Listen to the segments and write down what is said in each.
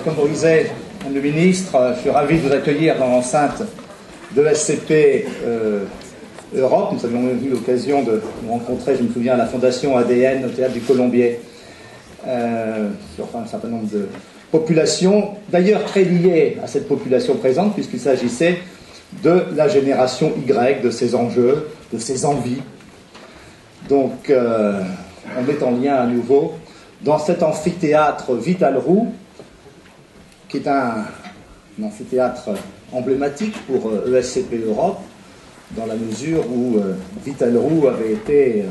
Comorizet, le ministre, je suis ravi de vous accueillir dans l'enceinte de SCP Europe. Nous avions eu l'occasion de nous rencontrer, je me souviens, à la Fondation ADN au Théâtre du Colombier, sur un certain nombre de populations, d'ailleurs très liées à cette population présente, puisqu'il s'agissait de la génération Y, de ses enjeux, de ses envies. Donc, on met en lien à nouveau dans cet amphithéâtre Vital-Roux, qui est un amphithéâtre emblématique pour ESCP Europe, dans la mesure où Vital-Roux avait été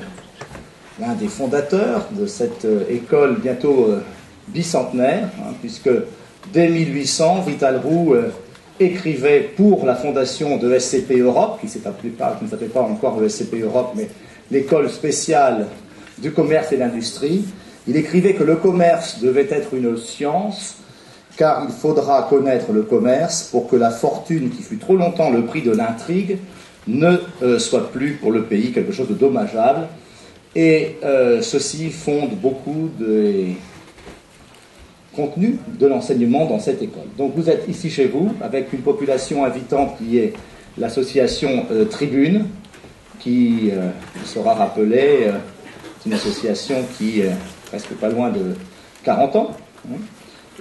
l'un des fondateurs de cette école bientôt bicentenaire, puisque dès 1800, Vital-Roux écrivait pour la fondation de ESCP Europe, qui ne s'appelait pas encore ESCP Europe, mais l'école spéciale du commerce et de l'industrie. Il écrivait que le commerce devait être une science, car il faudra connaître le commerce pour que la fortune, qui fut trop longtemps le prix de l'intrigue, ne soit plus pour le pays quelque chose de dommageable. Et ceci fonde beaucoup des contenus de l'enseignement dans cette école. Donc vous êtes ici chez vous, avec une population invitante qui est l'association Tribune, qui sera rappelée, c'est une association qui est presque pas loin de 40 ans,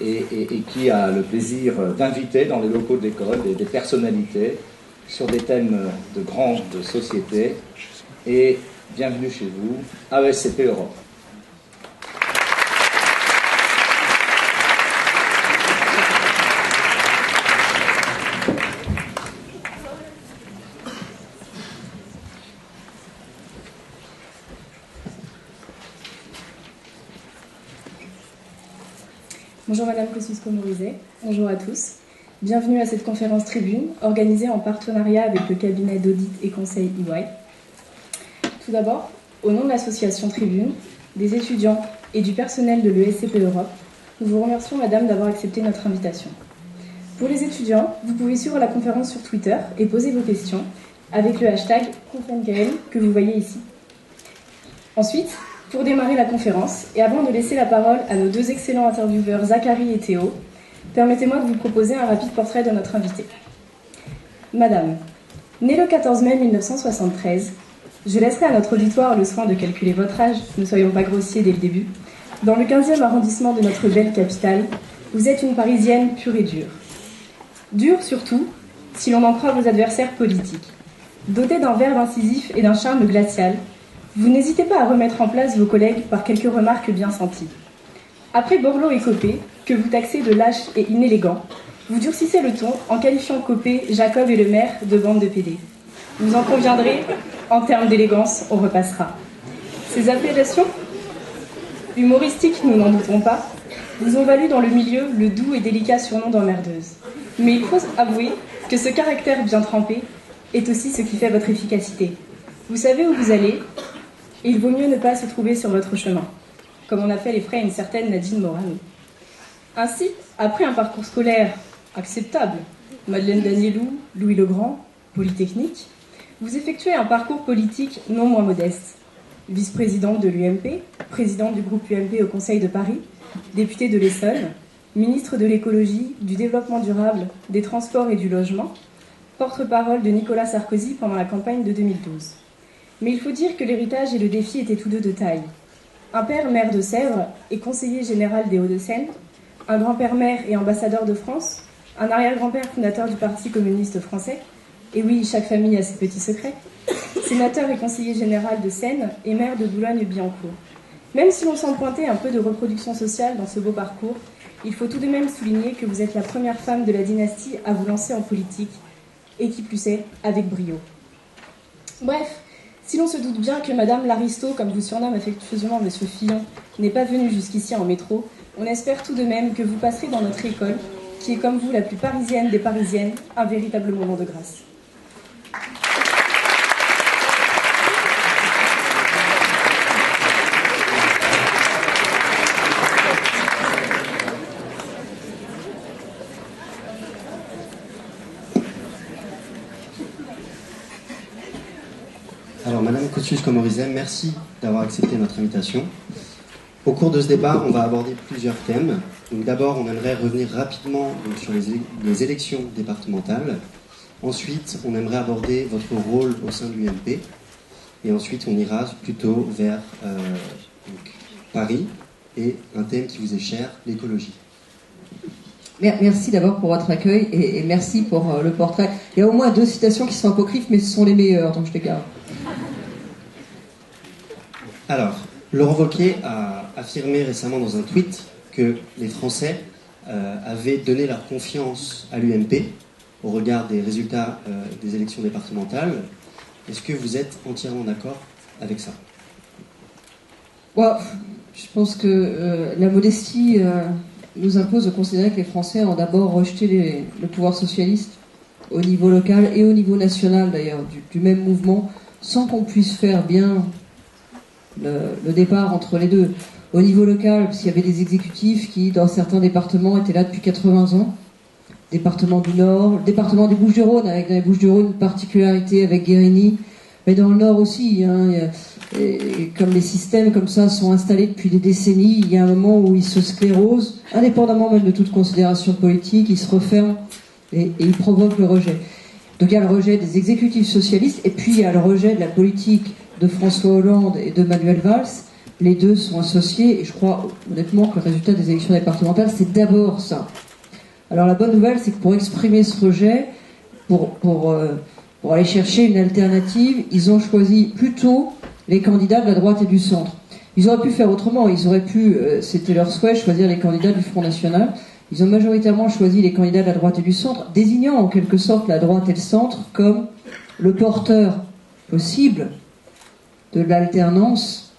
et qui a le plaisir d'inviter dans les locaux de l'école des personnalités sur des thèmes de grande société. Et bienvenue chez vous à ESCP Europe. Bonjour Madame Kosciusko-Morizet, bonjour à tous. Bienvenue à cette conférence Tribune, organisée en partenariat avec le cabinet d'audit et conseil EY. Tout d'abord, au nom de l'association Tribune, des étudiants et du personnel de l'ESCP Europe, nous vous remercions Madame d'avoir accepté notre invitation. Pour les étudiants, vous pouvez suivre la conférence sur Twitter et poser vos questions avec le hashtag #ConfNKL que vous voyez ici. Ensuite, pour démarrer la conférence, et avant de laisser la parole à nos deux excellents intervieweurs Zachary et Théo, permettez-moi de vous proposer un rapide portrait de notre invité. Madame, née le 14 mai 1973, je laisserai à notre auditoire le soin de calculer votre âge, ne soyons pas grossiers dès le début. Dans le 15e arrondissement de notre belle capitale, vous êtes une Parisienne pure et dure. Dure surtout, si l'on en croit vos adversaires politiques. Dotée d'un verbe incisif et d'un charme glacial, vous n'hésitez pas à remettre en place vos collègues par quelques remarques bien senties. Après Borloo et Copé, que vous taxez de lâche et inélégant, vous durcissez le ton en qualifiant Copé, Jacob et le maire de bande de PD. Vous en conviendrez, en termes d'élégance, on repassera. Ces appellations humoristiques, nous n'en doutons pas, vous ont valu dans le milieu le doux et délicat surnom d'emmerdeuse. Mais il faut avouer que ce caractère bien trempé est aussi ce qui fait votre efficacité. Vous savez où vous allez, et il vaut mieux ne pas se trouver sur votre chemin, comme on a fait les frais à une certaine Nadine Morano. Ainsi, après un parcours scolaire acceptable, Madeleine Danielou, Louis le Grand, Polytechnique, vous effectuez un parcours politique non moins modeste. Vice-présidente de l'UMP, présidente du groupe UMP au Conseil de Paris, députée de l'Essonne, ministre de l'écologie, du développement durable, des transports et du logement, porte-parole de Nicolas Sarkozy pendant la campagne de 2012. Mais il faut dire que l'héritage et le défi étaient tous deux de taille. Un père maire de Sèvres et conseiller général des Hauts-de-Seine, un grand-père maire et ambassadeur de France, un arrière-grand-père fondateur du Parti communiste français, et oui, chaque famille a ses petits secrets, sénateur et conseiller général de Seine et maire de Boulogne-Billancourt. Même si l'on sent pointer un peu de reproduction sociale dans ce beau parcours, il faut tout de même souligner que vous êtes la première femme de la dynastie à vous lancer en politique, et qui plus est, avec brio. Bref, si l'on se doute bien que Madame l'Aristo, comme vous surnomme affectueusement Monsieur Fillon, n'est pas venue jusqu'ici en métro, on espère tout de même que vous passerez dans notre école, qui est comme vous la plus parisienne des parisiennes, un véritable moment de grâce. Alors, Madame Kosciusko-Morizet, merci d'avoir accepté notre invitation. Au cours de ce débat, on va aborder plusieurs thèmes Donc d'abord, on aimerait revenir rapidement donc, sur les élections départementales. Ensuite, on aimerait aborder votre rôle au sein de l'UMP. Et ensuite, on ira plutôt vers donc, Paris et un thème qui vous est cher, l'écologie. Merci d'abord pour votre accueil et merci pour le portrait. Il y a au moins 2 citations qui sont apocryphes, mais ce sont les meilleures, donc je les garde. Alors, Laurent Wauquiez a affirmé récemment dans un tweet que les Français avaient donné leur confiance à l'UMP au regard des résultats des élections départementales. Est-ce que vous êtes entièrement d'accord avec ça ? Je pense que la modestie nous impose de considérer que les Français ont d'abord rejeté le pouvoir socialiste au niveau local et au niveau national d'ailleurs, du même mouvement, sans qu'on puisse faire bien le départ entre les deux. Au niveau local, parce qu'il y avait des exécutifs qui, dans certains départements, étaient là depuis 80 ans. Département du Nord, le département des Bouches-du-Rhône, avec dans les Bouches-du-Rhône une particularité avec Guérini, mais dans le Nord aussi, comme les systèmes comme ça sont installés depuis des décennies, il y a un moment où ils se sclérosent, indépendamment même de toute considération politique, ils se referment et ils provoquent le rejet. Donc il y a le rejet des exécutifs socialistes, et puis il y a le rejet de la politique de François Hollande et de Manuel Valls. Les deux sont associés, et je crois honnêtement que le résultat des élections départementales, c'est d'abord ça. Alors la bonne nouvelle, c'est que pour exprimer ce rejet, pour aller chercher une alternative, ils ont choisi plutôt les candidats de la droite et du centre. Ils auraient pu faire autrement, ils auraient pu, c'était leur souhait, choisir les candidats du Front National. Ils ont majoritairement choisi les candidats de la droite et du centre, désignant en quelque sorte la droite et le centre comme le porteur possible de l'alternance,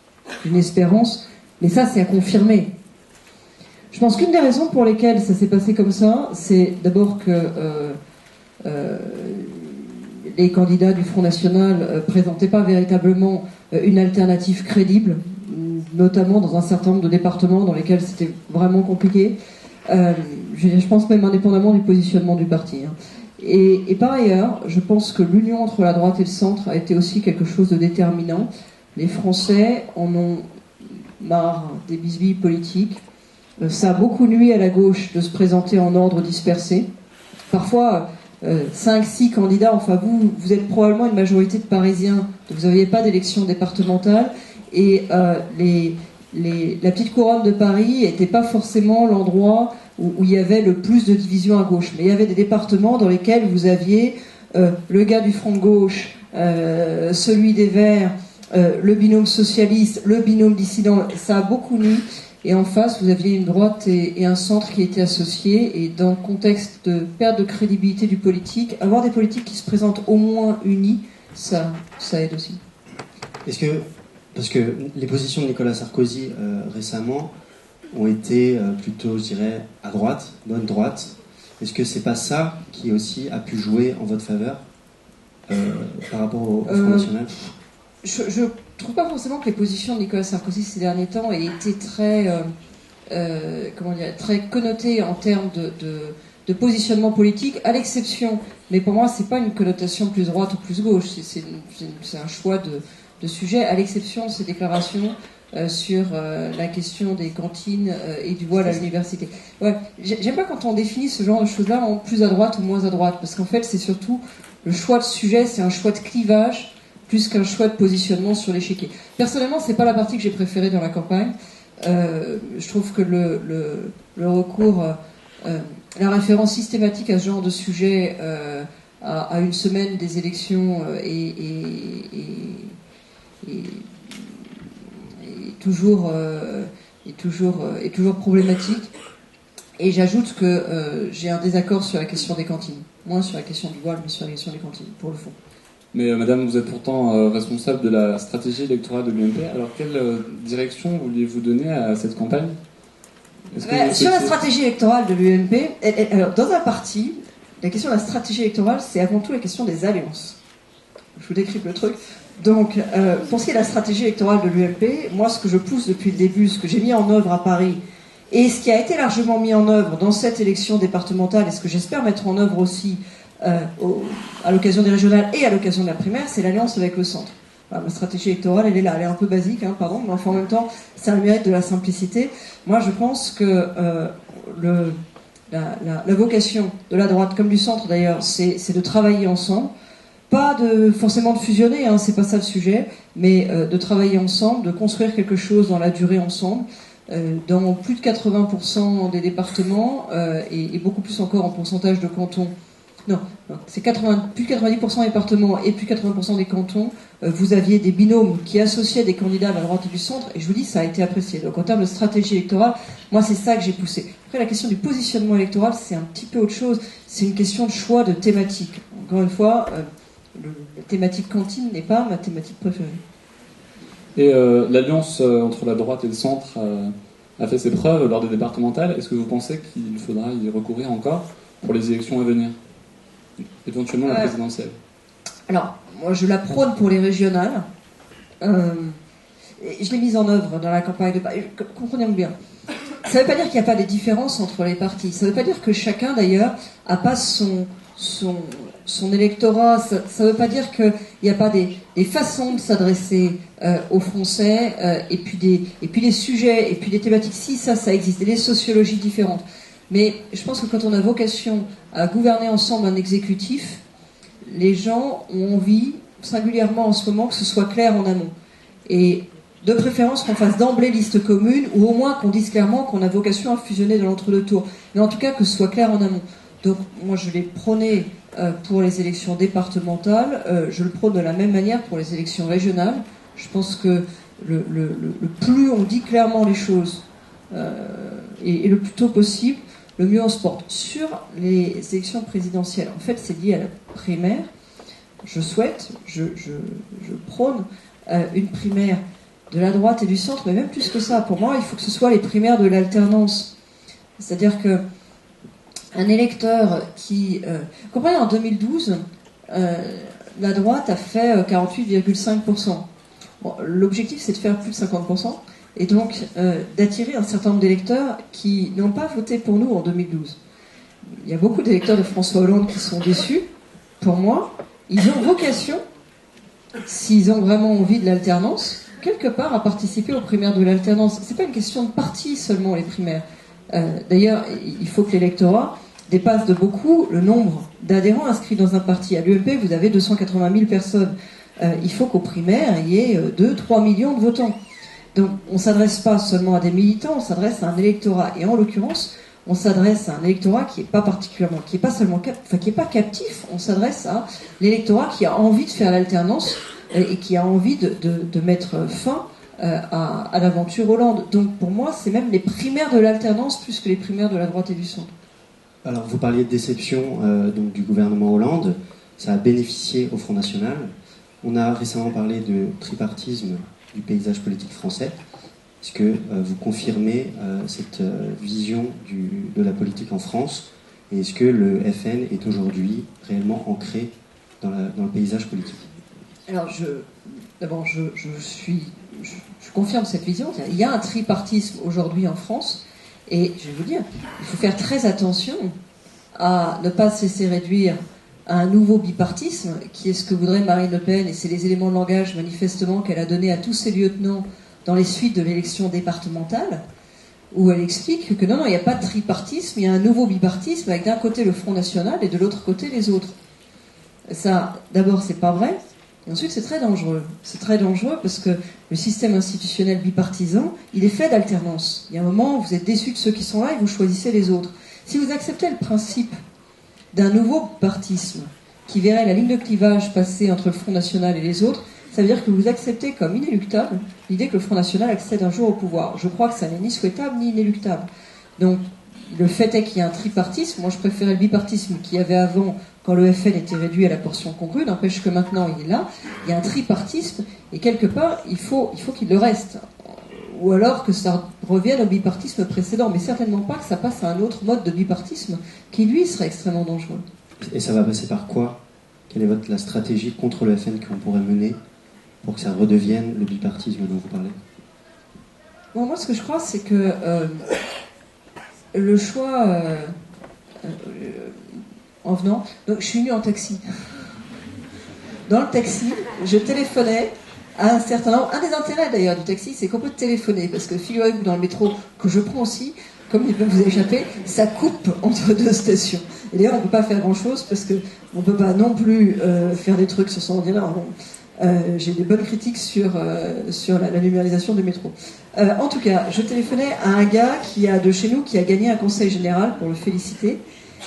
d'une espérance, mais ça c'est à confirmer. Je pense qu'une des raisons pour lesquelles ça s'est passé comme ça, c'est d'abord que les candidats du Front National présentaient pas véritablement une alternative crédible, notamment dans un certain nombre de départements dans lesquels c'était vraiment compliqué. Je pense même indépendamment du positionnement du parti. Et par ailleurs, je pense que l'union entre la droite et le centre a été aussi quelque chose de déterminant. Les Français en ont marre des bisbilles politiques. Ça a beaucoup nui à la gauche de se présenter en ordre dispersé. Parfois, 5-6 candidats, enfin vous êtes probablement une majorité de Parisiens, donc vous n'aviez pas d'élection départementale, et la petite couronne de Paris n'était pas forcément l'endroit où il y avait le plus de divisions à gauche. Mais il y avait des départements dans lesquels vous aviez le gars du Front de gauche, celui des Verts, le binôme socialiste, le binôme dissident. Ça a beaucoup nui. Et en face, vous aviez une droite et un centre qui étaient associés. Et dans le contexte de perte de crédibilité du politique, avoir des politiques qui se présentent au moins unis, ça aide aussi. Parce que les positions de Nicolas Sarkozy récemment ont été plutôt, je dirais, à droite, bonne droite. Est-ce que c'est pas ça qui aussi a pu jouer en votre faveur par rapport au Front National ? Je trouve pas forcément que les positions de Nicolas Sarkozy ces derniers temps aient été très connotées en termes de positionnement politique, à l'exception, mais pour moi c'est pas une connotation plus droite ou plus gauche, c'est un choix de sujet, à l'exception de ses déclarations sur la question des cantines et du voile à l'université. Ouais, j'aime pas quand on définit ce genre de choses-là en plus à droite ou moins à droite, parce qu'en fait c'est surtout le choix de sujet, c'est un choix de clivage plus qu'un choix de positionnement sur l'échiquier. Personnellement, c'est pas la partie que j'ai préférée dans la campagne. Je trouve que le recours, la référence systématique à ce genre de sujet à une semaine des élections est toujours problématique. Et j'ajoute que j'ai un désaccord sur la question des cantines, moins sur la question du voile, mais sur la question des cantines, pour le fond. Mais madame, vous êtes pourtant responsable de la stratégie électorale de l'UMP. Alors quelle direction vouliez-vous donner à cette campagne ? Sur la stratégie électorale de l'UMP, alors dans un parti, la question de la stratégie électorale, c'est avant tout la question des alliances. Je vous décrypte le truc. Donc, pour ce qui est de la stratégie électorale de l'UMP, moi, ce que je pousse depuis le début, ce que j'ai mis en œuvre à Paris, et ce qui a été largement mis en œuvre dans cette élection départementale, et ce que j'espère mettre en œuvre aussi à l'occasion des régionales et à l'occasion de la primaire, c'est l'alliance avec le centre. Voilà, ma stratégie électorale, elle est là, elle est un peu basique, pardon, mais enfin en même temps, ça a le mérite de la simplicité. Moi, je pense que la vocation de la droite, comme du centre d'ailleurs, c'est de travailler ensemble. Pas forcément de fusionner, hein, c'est pas ça le sujet, mais de travailler ensemble, de construire quelque chose dans la durée ensemble, dans plus de 80% des départements et beaucoup plus encore en pourcentage de cantons. Non, c'est plus de 90% des départements et plus de 80% des cantons. Vous aviez des binômes qui associaient des candidats à la droite et du centre, et je vous dis, ça a été apprécié. Donc en termes de stratégie électorale, moi c'est ça que j'ai poussé. Après la question du positionnement électoral, c'est un petit peu autre chose. C'est une question de choix de thématique. Encore une fois, la thématique cantine n'est pas ma thématique préférée. Et l'alliance entre la droite et le centre a fait ses preuves lors des départementales. Est-ce que vous pensez qu'il faudra y recourir encore pour les élections à venir, éventuellement la présidentielle? Alors, moi je la prône pour les régionales. Je l'ai mise en œuvre dans la campagne de Paris. Comprenez-moi bien. Ça ne veut pas dire qu'il n'y a pas des différences entre les partis. Ça ne veut pas dire que chacun, d'ailleurs, n'a pas son électorat. Ça ne veut pas dire qu'il n'y a pas des façons de s'adresser aux Français, et puis des sujets, et puis des thématiques. Si, ça existe. Et des sociologies différentes. Mais je pense que quand on a vocation à gouverner ensemble un exécutif, les gens ont envie, singulièrement en ce moment, que ce soit clair en amont. Et de préférence qu'on fasse d'emblée liste commune, ou au moins qu'on dise clairement qu'on a vocation à fusionner dans l'entre-deux tours. Mais en tout cas que ce soit clair en amont. Donc moi je l'ai prôné pour les élections départementales, je le prône de la même manière pour les élections régionales. Je pense que le plus on dit clairement les choses, et le plus tôt possible, le mieux on se porte. Sur les élections présidentielles, en fait c'est lié à la primaire. Je prône une primaire de la droite et du centre, mais même plus que ça. Pour moi, il faut que ce soit les primaires de l'alternance. C'est-à-dire que un électeur qui... comprenez, en 2012, la droite a fait 48,5%. Bon, l'objectif, c'est de faire plus de 50%, et donc d'attirer un certain nombre d'électeurs qui n'ont pas voté pour nous en 2012. Il y a beaucoup d'électeurs de François Hollande qui sont déçus. Pour moi, ils ont vocation, s'ils ont vraiment envie de l'alternance, quelque part à participer aux primaires de l'alternance. C'est pas une question de parti seulement, les primaires. D'ailleurs, il faut que l'électorat dépasse de beaucoup le nombre d'adhérents inscrits dans un parti. À l'UMP, vous avez 280 000 personnes. Il faut qu'aux primaires, il y ait 2-3 millions de votants. Donc, on ne s'adresse pas seulement à des militants, on s'adresse à un électorat. Et en l'occurrence, on s'adresse à un électorat qui n'est pas particulièrement, qui n'est pas seulement, qui n'est pas captif. On s'adresse à l'électorat qui a envie de faire l'alternance et qui a envie de mettre fin à l'aventure Hollande. Donc pour moi, c'est même les primaires de l'alternance plus que les primaires de la droite et du centre. Alors vous parliez de déception donc, du gouvernement Hollande. Ça a bénéficié au Front National. On a récemment parlé de tripartisme du paysage politique français. Est-ce que vous confirmez cette vision de la politique en France? Et est-ce que le FN est aujourd'hui réellement ancré dans le paysage politique? Alors, d'abord, je confirme cette vision. Il y a un tripartisme aujourd'hui en France, et je vais vous dire, il faut faire très attention à ne pas se laisser réduire à un nouveau bipartisme, qui est ce que voudrait Marine Le Pen, et c'est les éléments de langage manifestement qu'elle a donné à tous ses lieutenants dans les suites de l'élection départementale, où elle explique que non, il n'y a pas de tripartisme, il y a un nouveau bipartisme avec d'un côté le Front National et de l'autre côté les autres. Ça, d'abord, c'est pas vrai. Et ensuite, c'est très dangereux. C'est très dangereux parce que le système institutionnel bipartisan, il est fait d'alternance. Il y a un moment où vous êtes déçus de ceux qui sont là et vous choisissez les autres. Si vous acceptez le principe d'un nouveau bipartisme qui verrait la ligne de clivage passer entre le Front National et les autres, ça veut dire que vous acceptez comme inéluctable l'idée que le Front National accède un jour au pouvoir. Je crois que ça n'est ni souhaitable ni inéluctable. Donc, le fait est qu'il y a un tripartisme. Moi, je préférais le bipartisme qu'il y avait avant, quand le FN était réduit à la portion congrue. N'empêche que maintenant, il est là. Il y a un tripartisme, et quelque part, il faut qu'il le reste. Ou alors que ça revienne au bipartisme précédent, mais certainement pas que ça passe à un autre mode de bipartisme, qui, lui, serait extrêmement dangereux. Et ça va passer par quoi? Quelle est la stratégie contre le FN qu'on pourrait mener pour que ça redevienne le bipartisme dont vous parlez? Bon, moi, ce que je crois, c'est que le choix en venant... Donc, je suis venue en taxi. Dans le taxi, je téléphonais à un certain nombre... Un des intérêts, d'ailleurs, du taxi, c'est qu'on peut téléphoner. Parce que figurez-vous, dans le métro, que je prends aussi, comme il peut vous échapper, ça coupe entre deux stations. Et d'ailleurs, on ne peut pas faire grand-chose parce qu'on ne peut pas non plus faire des trucs sur son ordinateur. J'ai des bonnes critiques sur la numérisation du métro. En tout cas, je téléphonais à un gars de chez nous qui a gagné un conseil général pour le féliciter.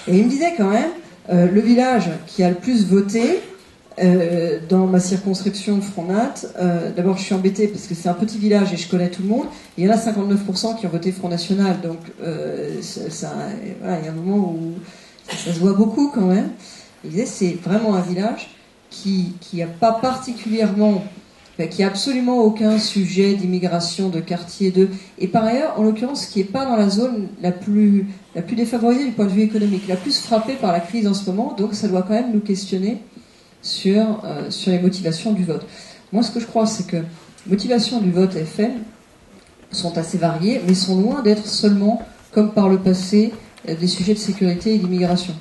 Et il me disait quand même, le village qui a le plus voté dans ma circonscription Front-Nat, d'abord je suis embêtée parce que c'est un petit village et je connais tout le monde. Il y en a 59% qui ont voté Front National, donc voilà, il y a un moment où ça se voit beaucoup quand même. Il disait c'est vraiment un village qui a pas particulièrement, qui a absolument aucun sujet d'immigration de quartier 2, et par ailleurs, en l'occurrence, qui est pas dans la zone la plus défavorisée du point de vue économique, la plus frappée par la crise en ce moment, donc ça doit quand même nous questionner sur les motivations du vote. Moi, ce que je crois, c'est que les motivations du vote FN sont assez variées, mais sont loin d'être seulement, comme par le passé, des sujets de sécurité et d'immigration.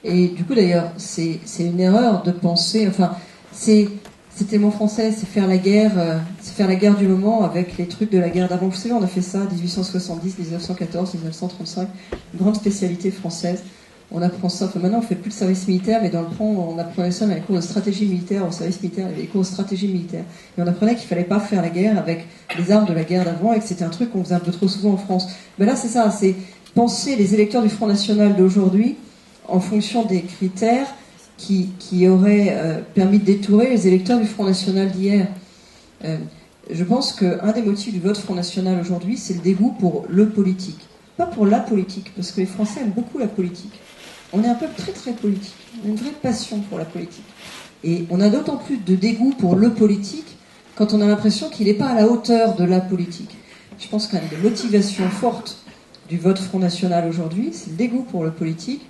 Et du coup, d'ailleurs, c'est une erreur de penser, c'était mon français, c'est faire la guerre du moment avec les trucs de la guerre d'avant. Vous savez, on a fait ça, 1870, 1914, 1935, une grande spécialité française. On apprend ça, maintenant on fait plus de service militaire, mais dans le temps, on apprenait ça dans les cours de stratégie militaire, au service militaire, il y avait des cours de stratégie militaire. Et on apprenait qu'il fallait pas faire la guerre avec les armes de la guerre d'avant, et que c'était un truc qu'on faisait un peu trop souvent en France. Mais là, c'est ça, c'est penser les électeurs du Front National d'aujourd'hui en fonction des critères qui auraient permis de détourer les électeurs du Front National d'hier. Je pense qu'un des motifs du vote Front National aujourd'hui, c'est le dégoût pour le politique. Pas pour la politique, parce que les Français aiment beaucoup la politique. On est un peuple très très politique. On a une vraie passion pour la politique. Et on a d'autant plus de dégoût pour le politique quand on a l'impression qu'il n'est pas à la hauteur de la politique. Je pense qu'une des motivations fortes du vote Front National aujourd'hui, c'est le dégoût pour le politique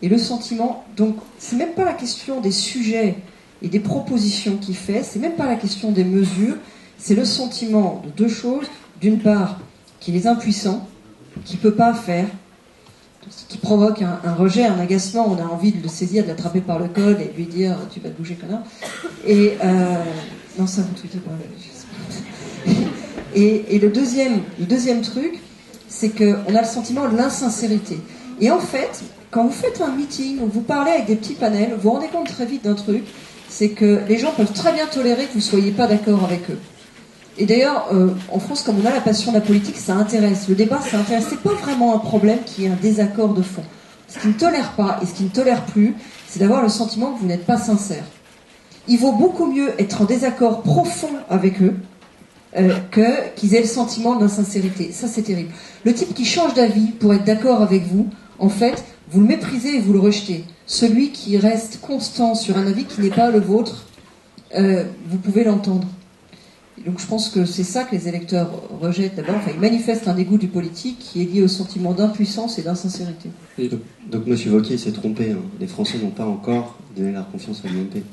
et le sentiment. Donc, c'est même pas la question des sujets et des propositions qu'il fait, c'est même pas la question des mesures, c'est le sentiment de deux choses. D'une part, qu'il est impuissant, qu'il peut pas faire, qui provoque un rejet, un agacement, on a envie de le saisir, de l'attraper par le col et de lui dire tu vas te bouger connard. Et non, ça vous tweetez pas. Et le deuxième truc, c'est qu'on a le sentiment de l'insincérité. Et en fait, quand vous faites un meeting où vous parlez avec des petits panels, vous vous rendez compte très vite d'un truc, c'est que les gens peuvent très bien tolérer que vous ne soyez pas d'accord avec eux. Et d'ailleurs, en France, comme on a la passion de la politique, ça intéresse. Le débat, ça intéresse. C'est pas vraiment un problème qui est un désaccord de fond. Ce qui ne tolère pas et ce qui ne tolère plus, c'est d'avoir le sentiment que vous n'êtes pas sincère. Il vaut beaucoup mieux être en désaccord profond avec eux qu'ils aient le sentiment d'insincérité. Ça, c'est terrible. Le type qui change d'avis pour être d'accord avec vous, en fait, vous le méprisez et vous le rejetez. Celui qui reste constant sur un avis qui n'est pas le vôtre, vous pouvez l'entendre. Donc je pense que c'est ça que les électeurs rejettent d'abord. Enfin, ils manifestent un dégoût du politique qui est lié au sentiment d'impuissance et d'insincérité. Donc M. Wauquiez s'est trompé. Hein. Les Français n'ont pas encore donné leur confiance à l'UMP.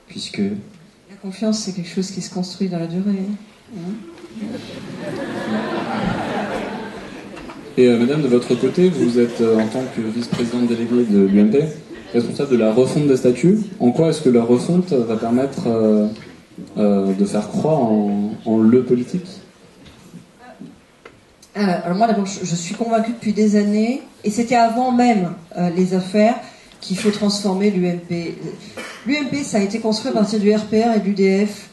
Puisque... La confiance, c'est quelque chose qui se construit dans la durée. Et madame, de votre côté, vous êtes en tant que vice-présidente déléguée de l'UMP, responsable de la refonte des statuts. En quoi est-ce que la refonte va permettre de faire croire en le politique? Alors moi d'abord, je suis convaincue depuis des années, et c'était avant même les affaires, qu'il faut transformer l'UMP. L'UMP, ça a été construit à partir du RPR et de l'UDF.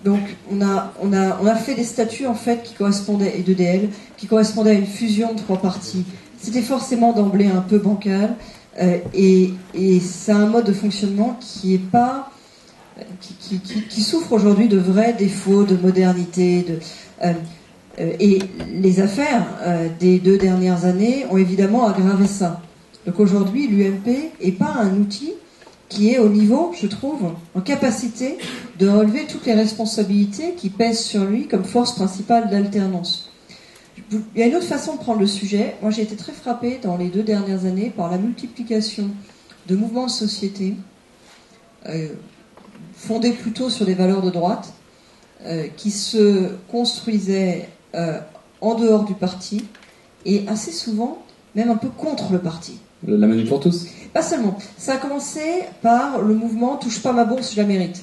Donc on a fait des statuts en fait qui correspondaient, et d'EDL, qui correspondaient à une fusion de trois partis. C'était forcément d'emblée un peu bancal, et c'est un mode de fonctionnement qui est pas... Qui souffre aujourd'hui de vrais défauts de modernité. Et les affaires des 2 dernières années ont évidemment aggravé ça. Donc aujourd'hui, l'UMP n'est pas un outil qui est au niveau, je trouve, en capacité de relever toutes les responsabilités qui pèsent sur lui comme force principale d'alternance. Il y a une autre façon de prendre le sujet. Moi, j'ai été très frappée dans les 2 dernières années par la multiplication de mouvements de société fondés plutôt sur des valeurs de droite, qui se construisaient en dehors du parti, et assez souvent, même un peu contre le parti. La Manif pour tous? Pas seulement. Ça a commencé par le mouvement « Touche pas ma bourse, je la mérite »,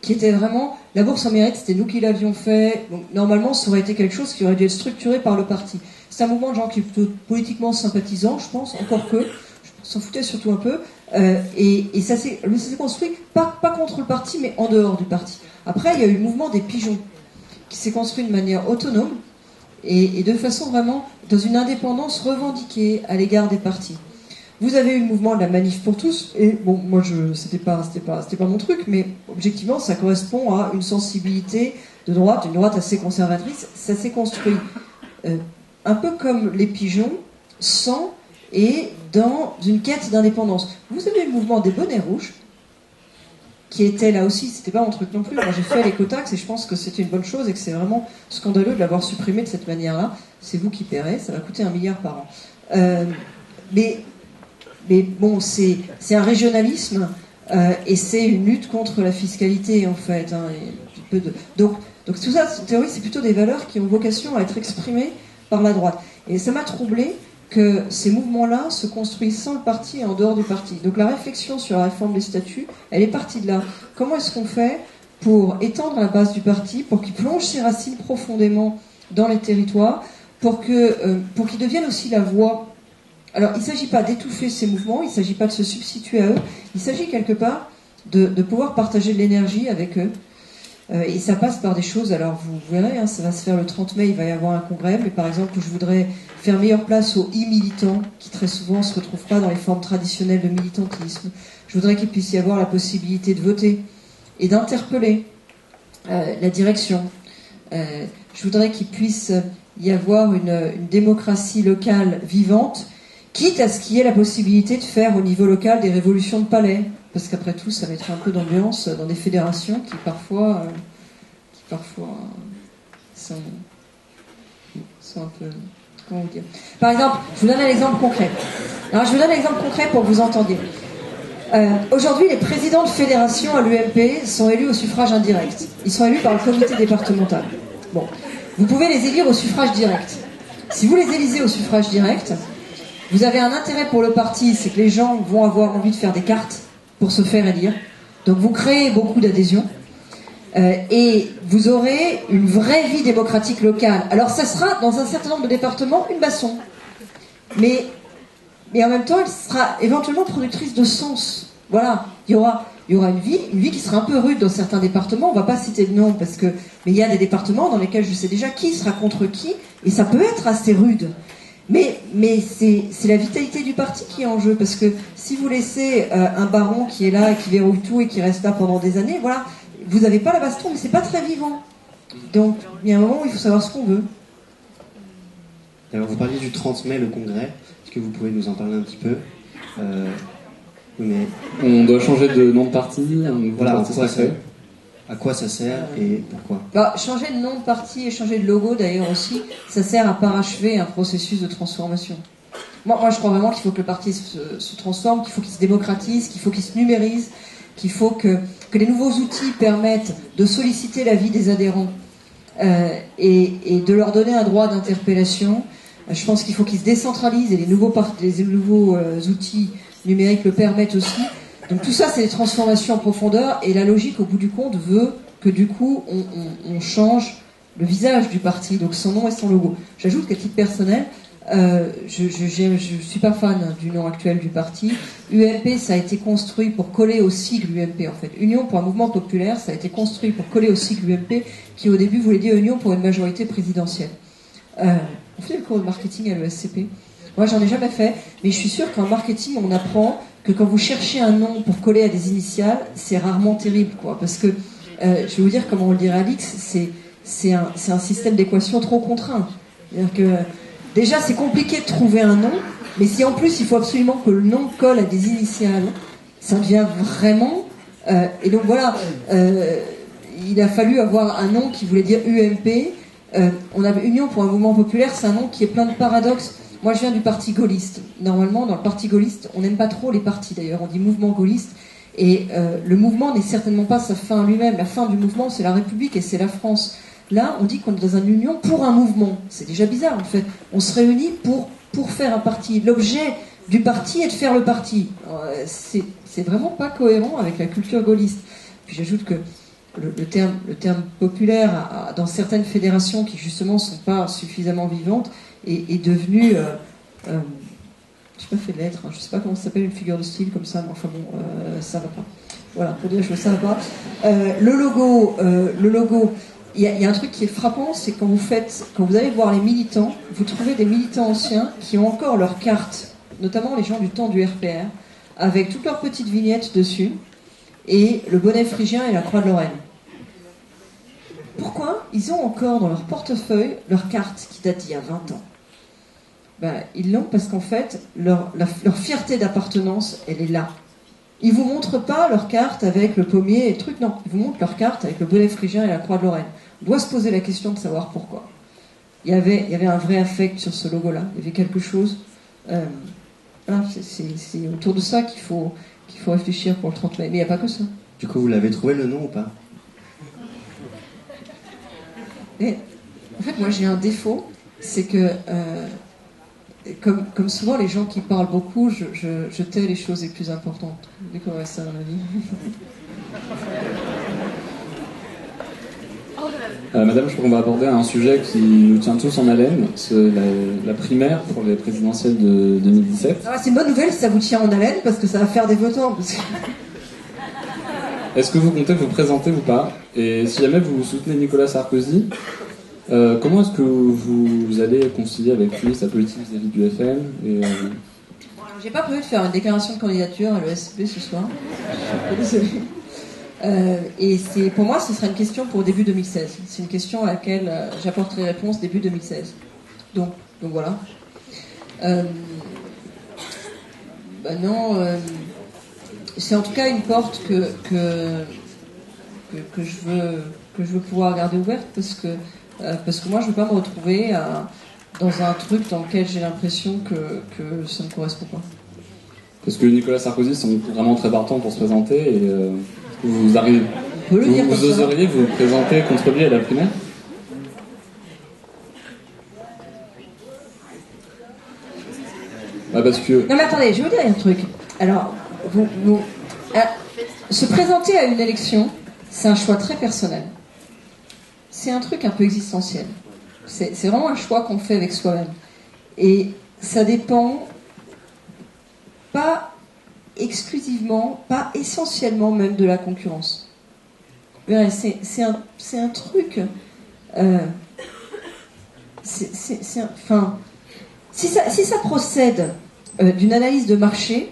qui était vraiment... La bourse en mérite, c'était nous qui l'avions fait, donc normalement, ça aurait été quelque chose qui aurait dû être structuré par le parti. c'est un mouvement de gens qui est plutôt politiquement sympathisant, je pense, encore que, je s'en foutais surtout un peu, et ça s'est construit pas contre le parti, mais en dehors du parti. Après, il y a eu le mouvement des pigeons, qui s'est construit de manière autonome, et de façon vraiment dans une indépendance revendiquée à l'égard des partis. Vous avez eu le mouvement de la Manif pour tous, et bon, moi c'était pas mon truc, mais objectivement ça correspond à une sensibilité de droite, une droite assez conservatrice. Ça s'est construit un peu comme les pigeons, sans et dans une quête d'indépendance. Vous avez eu le mouvement des bonnets rouges, qui était là aussi, c'était pas mon truc non plus. Moi j'ai fait l'écotaxe et je pense que c'était une bonne chose et que c'est vraiment scandaleux de l'avoir supprimé de cette manière-là. C'est vous qui paierez, ça va coûter 1 milliard par an. Mais bon, c'est un régionalisme et c'est une lutte contre la fiscalité en fait. Hein, et un petit peu donc tout ça, en théorie, c'est plutôt des valeurs qui ont vocation à être exprimées par la droite. Et ça m'a troublé que ces mouvements-là se construisent sans le parti et en dehors du parti. Donc la réflexion sur la réforme des statuts, elle est partie de là. Comment est-ce qu'on fait pour étendre la base du parti, pour qu'il plonge ses racines profondément dans les territoires, pour qu'il devienne aussi la voix. Alors il ne s'agit pas d'étouffer ces mouvements, il ne s'agit pas de se substituer à eux, il s'agit quelque part de pouvoir partager de l'énergie avec eux. Et ça passe par des choses, alors vous verrez, hein, ça va se faire le 30 mai, il va y avoir un congrès, mais par exemple, je voudrais faire meilleure place aux e-militants, qui très souvent ne se retrouvent pas dans les formes traditionnelles de militantisme. Je voudrais qu'il puisse y avoir la possibilité de voter et d'interpeller la direction. Je voudrais qu'il puisse y avoir une démocratie locale vivante, quitte à ce qu'il y ait la possibilité de faire au niveau local des révolutions de palais. Parce qu'après tout, ça mettrait un peu d'ambiance dans des fédérations qui parfois sont un peu... Comment vous dire ? Par exemple, je vous donne un exemple concret. Alors, je vous donne un exemple concret pour que vous entendiez. Aujourd'hui, les présidents de fédérations à l'UMP sont élus au suffrage indirect. Ils sont élus par le comité départemental. Bon, vous pouvez les élire au suffrage direct. Si vous les élisez au suffrage direct, vous avez un intérêt pour le parti, c'est que les gens vont avoir envie de faire des cartes pour se faire élire. Donc vous créez beaucoup d'adhésions et vous aurez une vraie vie démocratique locale. Alors ça sera, dans un certain nombre de départements, une basson. Mais en même temps, elle sera éventuellement productrice de sens. Voilà, il y aura une vie qui sera un peu rude dans certains départements. On ne va pas citer de nom, mais il y a des départements dans lesquels je sais déjà qui sera contre qui, et ça peut être assez rude. Mais c'est la vitalité du parti qui est en jeu, parce que si vous laissez un baron qui est là et qui verrouille tout et qui reste là pendant des années, voilà, vous n'avez pas la baston, mais c'est pas très vivant. Donc il y a un moment où il faut savoir ce qu'on veut. Alors vous parliez du 30 mai, le congrès. Est-ce que vous pouvez nous en parler un petit peu mais... On doit changer de nom de parti. Voilà, à quoi ça sert et pourquoi ? Changer de nom de parti et changer de logo d'ailleurs aussi, ça sert à parachever un processus de transformation. Moi je crois vraiment qu'il faut que le parti se transforme, qu'il faut qu'il se démocratise, qu'il faut qu'il se numérise, qu'il faut que les nouveaux outils permettent de solliciter l'avis des adhérents et de leur donner un droit d'interpellation. Je pense qu'il faut qu'ils se décentralisent et les nouveaux outils numériques le permettent aussi. Donc tout ça, c'est des transformations en profondeur, et la logique, au bout du compte, veut que du coup, on change le visage du parti, donc son nom et son logo. J'ajoute qu'à titre personnel, je suis pas fan du nom actuel du parti. UMP, ça a été construit pour coller au sigle UMP, en fait. Union pour un mouvement populaire, ça a été construit pour coller au sigle UMP, qui au début voulait dire Union pour une majorité présidentielle. On fait le cours de marketing à l'ESCP. Moi, j'en ai jamais fait, mais je suis sûre qu'en marketing, on apprend que quand vous cherchez un nom pour coller à des initiales, c'est rarement terrible, quoi. Parce que, je vais vous dire comment on le dirait à l'X, c'est un système d'équation trop contraint. C'est-à-dire que, déjà, c'est compliqué de trouver un nom, mais si en plus, il faut absolument que le nom colle à des initiales, ça devient vraiment... et donc voilà, il a fallu avoir un nom qui voulait dire UMP. On avait Union pour un mouvement populaire, c'est un nom qui est plein de paradoxes. Moi, je viens du parti gaulliste. Normalement, dans le parti gaulliste, on n'aime pas trop les partis, d'ailleurs. On dit mouvement gaulliste. Et le mouvement n'est certainement pas sa fin lui-même. La fin du mouvement, c'est la République et c'est la France. Là, on dit qu'on est dans une union pour un mouvement. C'est déjà bizarre, en fait. On se réunit pour faire un parti. L'objet du parti est de faire le parti. C'est vraiment pas cohérent avec la culture gaulliste. Puis j'ajoute que le terme populaire, dans certaines fédérations qui, justement, ne sont pas suffisamment vivantes, est devenu, j'ai pas fait de lettres, hein, je sais pas comment ça s'appelle une figure de style comme ça, mais enfin bon, ça va pas. Voilà, pour dire les choses, ça va pas. Le logo, il y a un truc qui est frappant, c'est quand vous allez voir les militants, vous trouvez des militants anciens qui ont encore leur carte, notamment les gens du temps du RPR, avec toutes leurs petites vignettes dessus, et le bonnet phrygien et la croix de Lorraine. Pourquoi ils ont encore dans leur portefeuille leur carte qui date d'il y a 20 ans? Ils l'ont parce qu'en fait, leur fierté d'appartenance, elle est là. Ils vous montrent pas leur carte avec le pommier et le truc, non. Ils vous montrent leur carte avec le bonnet phrygien et la croix de Lorraine. On doit se poser la question de savoir pourquoi. Il y avait un vrai affect sur ce logo-là. Il y avait quelque chose. C'est autour de ça qu'il faut réfléchir pour le 30 mai. Mais il n'y a pas que ça. Du coup, vous l'avez trouvé le nom ou pas? Et, en fait, moi j'ai un défaut, c'est que comme souvent les gens qui parlent beaucoup, je tais les choses les plus importantes. Vous découvrez ça dans la vie. Madame, je crois qu'on va aborder un sujet qui nous tient tous en haleine, c'est la primaire pour les présidentielles de 2017. C'est une bonne nouvelle si ça vous tient en haleine, parce que ça va faire des votants. Est-ce que vous comptez vous présenter ou pas? Et si jamais vous soutenez Nicolas Sarkozy, comment est-ce que vous allez concilier avec lui sa politique vis-à-vis du FN J'ai pas prévu de faire une déclaration de candidature à l'ESP ce soir. Je suis désolée. Et pour moi, ce sera une question pour début 2016. C'est une question à laquelle j'apporterai réponse début 2016. Donc voilà. C'est en tout cas une porte que je veux pouvoir garder ouverte parce que moi je veux pas me retrouver dans un truc dans lequel j'ai l'impression que ça ne correspond pas. Parce que Nicolas Sarkozy sont vraiment très partants pour se présenter et vous oseriez vous présenter contre lui à la primaire? Parce que... Non mais attendez, je vais vous dire un truc. Alors, se présenter à une élection, c'est un choix très personnel. C'est un truc un peu existentiel. C'est vraiment un choix qu'on fait avec soi-même. Et ça dépend pas exclusivement, pas essentiellement même de la concurrence. C'est un truc... si ça procède d'une analyse de marché,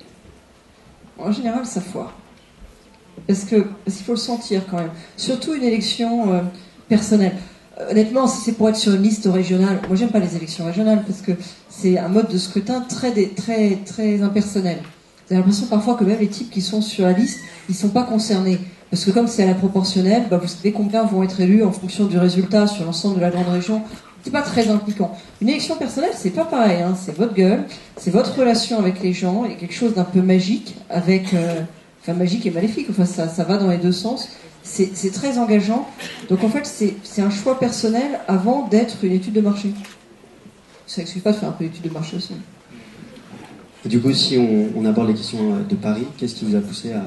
en général, ça foire. Parce qu'il faut le sentir quand même. Surtout une élection personnelle. Honnêtement, si c'est pour être sur une liste régionale, moi j'aime pas les élections régionales parce que c'est un mode de scrutin très impersonnel. J'ai l'impression parfois que même les types qui sont sur la liste, ils sont pas concernés. Parce que comme c'est à la proportionnelle, vous savez combien vont être élus en fonction du résultat sur l'ensemble de la grande région. C'est pas très impliquant. Une élection personnelle, c'est pas pareil. C'est votre gueule, c'est votre relation avec les gens, il y a quelque chose d'un peu magique, magique et maléfique. Ça va dans les deux sens. C'est très engageant. Donc en fait, c'est un choix personnel avant d'être une étude de marché. Ça n'excuse pas de faire un peu d'étude de marché aussi. Et du coup, si on aborde les questions de Paris, qu'est-ce qui vous a poussé à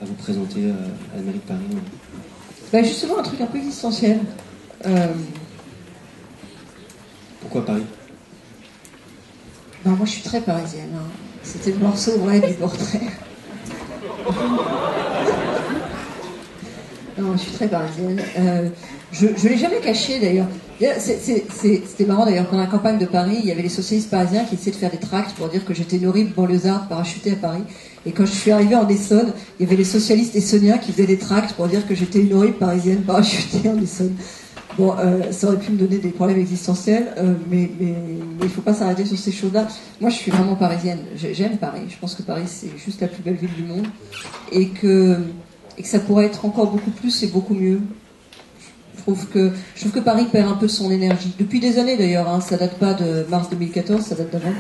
vous présenter à la mairie de Paris? Justement, un truc un peu existentiel. Pourquoi Paris? Moi, je suis très parisienne. C'était le morceau vrai du portrait. Non, je suis très parisienne. Je l'ai jamais caché d'ailleurs. C'était marrant d'ailleurs, pendant la campagne de Paris, il y avait les socialistes parisiens qui essayaient de faire des tracts pour dire que j'étais une horrible banlieusarde parachutée à Paris. Et quand je suis arrivée en Essonne, il y avait les socialistes essonniens qui faisaient des tracts pour dire que j'étais une horrible parisienne parachutée en Essonne. Bon, ça aurait pu me donner des problèmes existentiels, mais il faut pas s'arrêter sur ces choses-là. Moi, je suis vraiment parisienne. J'aime Paris. Je pense que Paris, c'est juste la plus belle ville du monde. Et que ça pourrait être encore beaucoup plus et beaucoup mieux. Je trouve que Paris perd un peu de son énergie. Depuis des années d'ailleurs, ça date pas de mars 2014, ça date d'avant.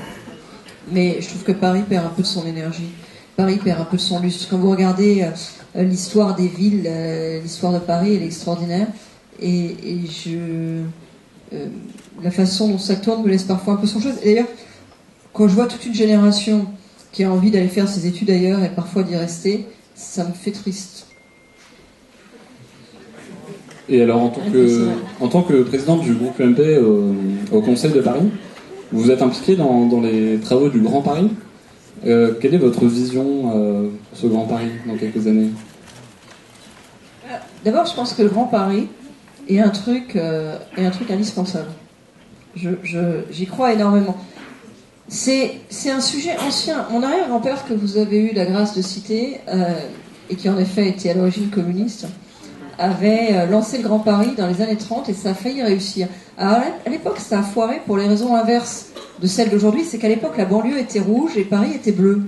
Mais je trouve que Paris perd un peu de son énergie. Paris perd un peu de son lustre. Quand vous regardez l'histoire des villes, l'histoire de Paris, elle est extraordinaire. Et la façon dont ça tourne me laisse parfois un peu songeuse. Et d'ailleurs, quand je vois toute une génération qui a envie d'aller faire ses études ailleurs et parfois d'y rester, ça me fait triste. Et alors, en tant que présidente du groupe UMP au Conseil de Paris, vous êtes impliquée dans les travaux du Grand Paris. Quelle est votre vision pour ce Grand Paris dans quelques années ? D'abord, je pense que le Grand Paris est un truc indispensable. J'y crois énormément. C'est un sujet ancien. Mon arrière-grand-père, que vous avez eu la grâce de citer, et qui en effet était à l'origine communiste, avait lancé le Grand Paris dans les années 30 et ça a failli réussir. Alors, à l'époque, ça a foiré pour les raisons inverses de celles d'aujourd'hui. C'est qu'à l'époque, la banlieue était rouge et Paris était bleu.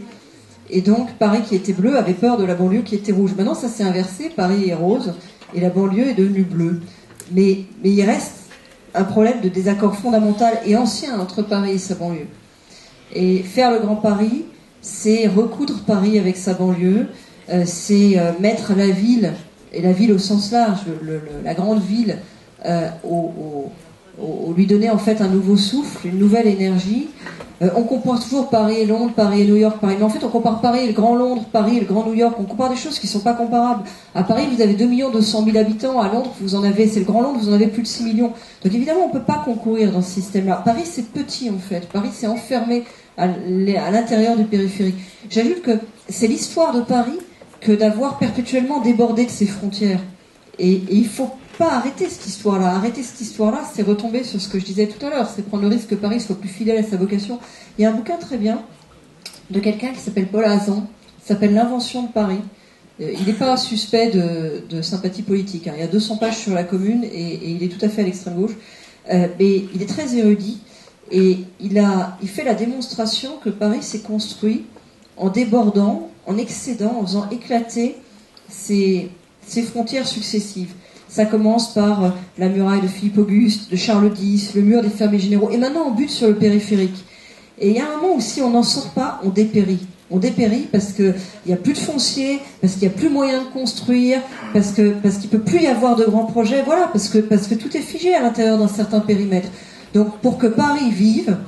Et donc, Paris qui était bleu avait peur de la banlieue qui était rouge. Maintenant, ça s'est inversé. Paris est rose et la banlieue est devenue bleue. Mais il reste un problème de désaccord fondamental et ancien entre Paris et sa banlieue. Et faire le Grand Paris, c'est recoudre Paris avec sa banlieue, c'est mettre la ville, et la ville au sens large, la grande ville, lui donner en fait un nouveau souffle, une nouvelle énergie. On compare toujours Paris et Londres, Paris et New York, Paris. Mais en fait, on compare Paris et le Grand Londres, Paris et le Grand New York. On compare des choses qui ne sont pas comparables. À Paris, vous avez 2 200 000 habitants. À Londres, c'est le Grand Londres, vous en avez plus de 6 millions. Donc évidemment, on ne peut pas concourir dans ce système-là. Paris, c'est petit en fait. Paris, c'est enfermé à l'intérieur du périphérique. J'ajoute que c'est l'histoire de Paris que d'avoir perpétuellement débordé de ses frontières. Et il faut pas arrêter cette histoire-là. Arrêter cette histoire-là, c'est retomber sur ce que je disais tout à l'heure, c'est prendre le risque que Paris soit plus fidèle à sa vocation. Il y a un bouquin très bien de quelqu'un qui s'appelle Paul Hazan, qui s'appelle L'invention de Paris. Il n'est pas suspect de sympathie politique. Il y a 200 pages sur la Commune et il est tout à fait à l'extrême gauche. Mais il est très érudit et il fait la démonstration que Paris s'est construit en débordant, en excédant, en faisant éclater ses frontières successives. Ça commence par la muraille de Philippe Auguste, de Charles X, le mur des fermiers généraux, et maintenant on bute sur le périphérique. Et il y a un moment où si on n'en sort pas, on dépérit. On dépérit parce qu'il n'y a plus de foncier, parce qu'il n'y a plus moyen de construire, parce qu'il ne peut plus y avoir de grands projets, voilà, parce que tout est figé à l'intérieur d'un certain périmètre. Donc pour que Paris vive,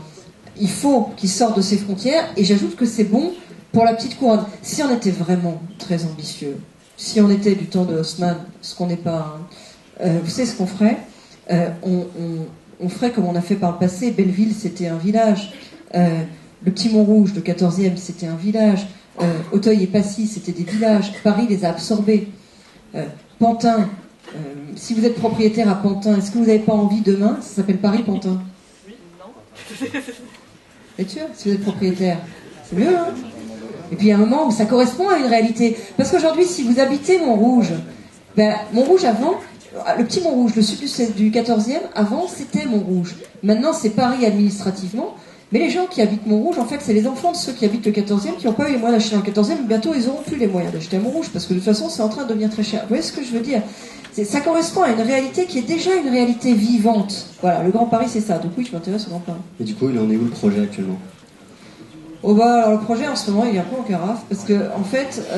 il faut qu'il sorte de ses frontières, et j'ajoute que c'est bon pour la petite couronne. Si on était vraiment très ambitieux, si on était du temps de Haussmann, ce qu'on n'est pas, vous savez ce qu'on ferait, on ferait comme on a fait par le passé. Belleville, c'était un village. Le Petit Montrouge, le 14e, c'était un village. Auteuil et Passy, c'était des villages. Paris les a absorbés. Pantin, si vous êtes propriétaire à Pantin, est-ce que vous n'avez pas envie demain, ça s'appelle Paris-Pantin? Oui, non. Êtes sûr, si vous êtes propriétaire? C'est mieux, hein? Et puis il y a un moment où ça correspond à une réalité. Parce qu'aujourd'hui, si vous habitez Montrouge, Montrouge avant, le Petit Montrouge, le sud du 14e, avant c'était Montrouge. Maintenant c'est Paris administrativement. Mais les gens qui habitent Montrouge, en fait, c'est les enfants de ceux qui habitent le 14e qui n'ont pas eu les moyens d'acheter dans le 14e. Bientôt, ils n'auront plus les moyens d'acheter à Montrouge parce que de toute façon, c'est en train de devenir très cher. Vous voyez ce que je veux dire? Ça correspond à une réalité qui est déjà une réalité vivante. Voilà, le Grand Paris, c'est ça. Donc oui, je m'intéresse au Grand Paris. Et du coup, il en est où le projet actuellement? Alors le projet en ce moment il est un peu en carafe parce que en fait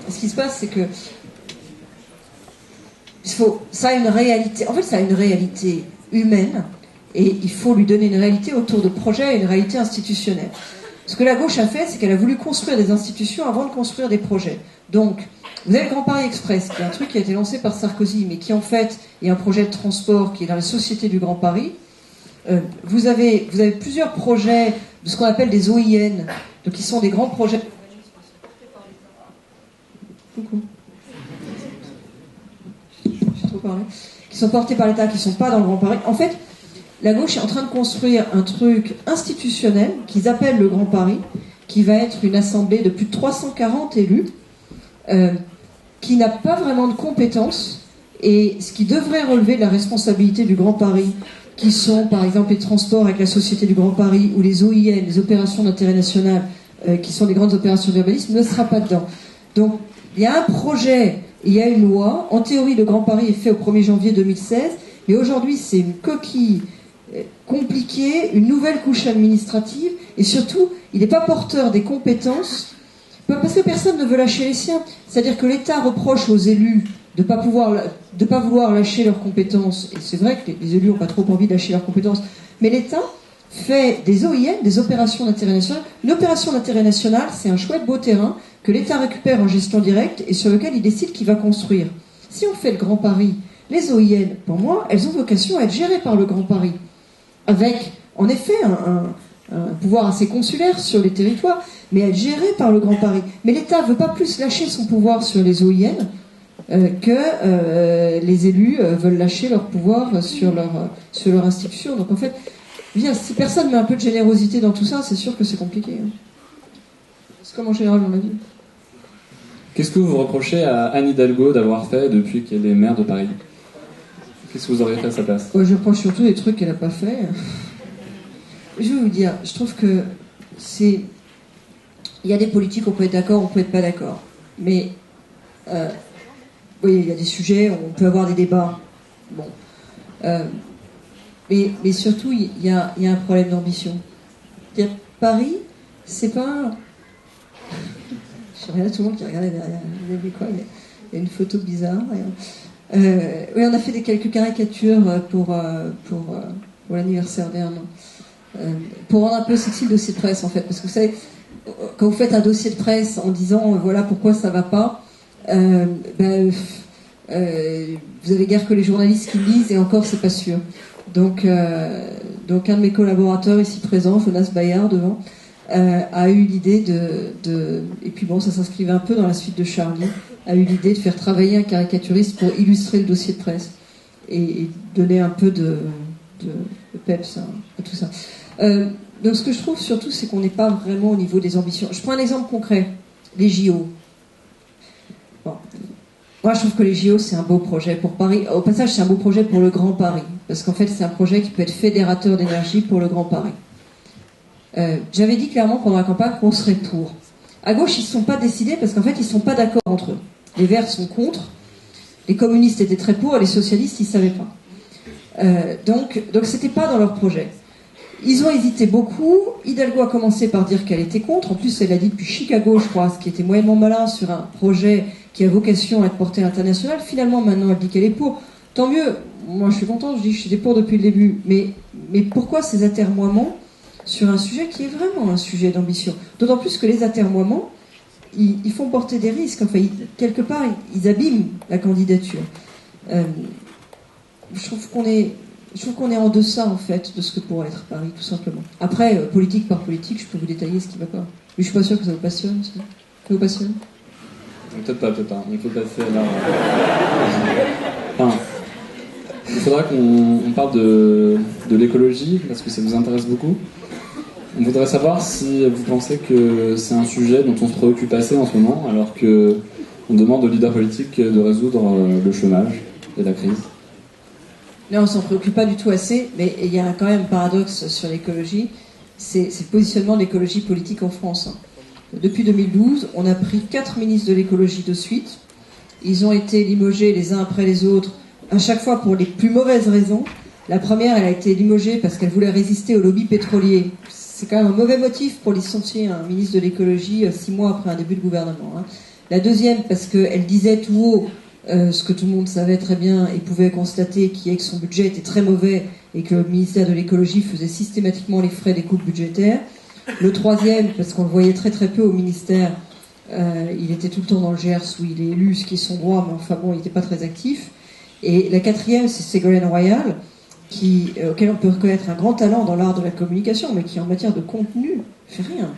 ce qui se passe c'est que ça a une réalité, en fait ça a une réalité humaine et il faut lui donner une réalité autour de projets et une réalité institutionnelle. Ce que la gauche a fait, c'est qu'elle a voulu construire des institutions avant de construire des projets. Donc vous avez le Grand Paris Express qui est un truc qui a été lancé par Sarkozy mais qui en fait est un projet de transport qui est dans la Société du Grand Paris. Vous avez plusieurs projets de ce qu'on appelle des OIN, donc qui sont des grands projets. Coucou. J'ai trop parlé. Qui sont portés par l'État, qui ne sont pas dans le Grand Paris. En fait, la gauche est en train de construire un truc institutionnel qu'ils appellent le Grand Paris, qui va être une assemblée de plus de 340 élus, qui n'a pas vraiment de compétences, et ce qui devrait relever de la responsabilité du Grand Paris, qui sont par exemple les transports avec la Société du Grand Paris ou les OIN, les opérations d'intérêt national, qui sont des grandes opérations d'urbanisme, ne sera pas dedans. Donc il y a un projet, il y a une loi. En théorie, le Grand Paris est fait au 1er janvier 2016, mais aujourd'hui c'est une coquille compliquée, une nouvelle couche administrative, et surtout, il n'est pas porteur des compétences, parce que personne ne veut lâcher les siens. C'est-à-dire que l'État reproche aux élus de pas vouloir lâcher leurs compétences, et c'est vrai que les élus n'ont pas trop envie de lâcher leurs compétences, mais l'État fait des OIN, des opérations d'intérêt national. Une opération d'intérêt national, c'est un chouette beau terrain que l'État récupère en gestion directe et sur lequel il décide qu'il va construire. Si on fait le Grand Paris, Les OIN, pour moi, elles ont vocation à être gérées par le Grand Paris, avec, en effet, un pouvoir assez consulaire sur les territoires, mais être gérées par le Grand Paris. Mais l'État ne veut pas plus lâcher son pouvoir sur les OIN que les élus veulent lâcher leur pouvoir sur leur institution. Donc en fait, bien, si personne met un peu de générosité dans tout ça, c'est sûr que c'est compliqué. C'est comme en général mon avis. Qu'est-ce que vous reprochez à Anne Hidalgo d'avoir fait depuis qu'elle est maire de Paris? Qu'est-ce que vous auriez fait à sa place? Je reproche surtout des trucs qu'elle n'a pas fait. Je vais vous dire, je trouve que c'est... Il y a des politiques, on peut être d'accord, on peut être pas d'accord. Mais, oui, il y a des sujets, on peut avoir des débats. Bon. Mais surtout, il y a un problème d'ambition. C'est-à-dire, Paris, c'est pas... Je regarde tout le monde qui regardait derrière. Vous avez vu quoi? Il y a une photo bizarre. Oui, on a fait quelques caricatures pour l'anniversaire d'Ernan. Pour rendre un peu sexy le dossier de presse, en fait. Parce que vous savez, quand vous faites un dossier de presse en disant voilà pourquoi ça va pas, vous avez guère que les journalistes qui lisent, et encore, c'est pas sûr. Donc un de mes collaborateurs ici présent, Jonas Bayard, devant, a eu l'idée et puis bon, ça s'inscrivait un peu dans la suite de Charlie, a eu l'idée de faire travailler un caricaturiste pour illustrer le dossier de presse et donner un peu de peps à tout ça. Donc ce que je trouve surtout, c'est qu'on n'est pas vraiment au niveau des ambitions. Je prends un exemple concret, les JO. Bon. Moi, je trouve que les JO, c'est un beau projet pour Paris. Au passage, c'est un beau projet pour le Grand Paris, parce qu'en fait, c'est un projet qui peut être fédérateur d'énergie pour le Grand Paris. J'avais dit clairement pendant la campagne qu'on serait pour. À gauche, ils ne se sont pas décidés parce qu'en fait, ils ne sont pas d'accord entre eux. Les Verts sont contre, les communistes étaient très pour, et les socialistes, ils ne savaient pas. Donc, c'était pas dans leur projet. Ils ont hésité beaucoup. Hidalgo a commencé par dire qu'elle était contre. En plus, elle l'a dit depuis Chicago, je crois, ce qui était moyennement malin sur un projet qui a vocation à être porté à l'international. Finalement, maintenant, elle dit qu'elle est pour. Tant mieux. Moi, je suis content. Je dis que j'étais pour depuis le début. Mais pourquoi ces atermoiements sur un sujet qui est vraiment un sujet d'ambition? D'autant plus que les atermoiements, ils font porter des risques. Enfin, quelque part, ils abîment la candidature. Je trouve qu'on est en deçà, en fait, de ce que pourrait être Paris, tout simplement. Après, politique par politique, je peux vous détailler ce qui ne va pas. Mais je suis pas sûr que ça vous passionne. Ça vous passionne? Peut-être pas. On peut passer là. Enfin, il faudra qu'on parle de l'écologie, parce que ça vous intéresse beaucoup. On voudrait savoir si vous pensez que c'est un sujet dont on se préoccupe assez en ce moment, alors qu'on demande aux leaders politiques de résoudre le chômage et la crise. Non, on ne s'en préoccupe pas du tout assez, mais il y a quand même un paradoxe sur l'écologie, c'est le positionnement de l'écologie politique en France. Depuis 2012, on a pris 4 ministres de l'écologie de suite. Ils ont été limogés les uns après les autres, à chaque fois pour les plus mauvaises raisons. La première, elle a été limogée parce qu'elle voulait résister au lobby pétrolier. C'est quand même un mauvais motif pour licencier un ministre de l'écologie 6 mois après un début de gouvernement. La deuxième, parce qu'elle disait tout haut ce que tout le monde savait très bien et pouvait constater, qui est que son budget était très mauvais et que le ministère de l'écologie faisait systématiquement les frais des coupes budgétaires. Le troisième, parce qu'on le voyait très très peu au ministère, il était tout le temps dans le Gers où il est élu, ce qui est son droit, mais enfin bon, il n'était pas très actif. Et la quatrième, c'est Ségolène Royal, auquel on peut reconnaître un grand talent dans l'art de la communication, mais qui en matière de contenu fait rien.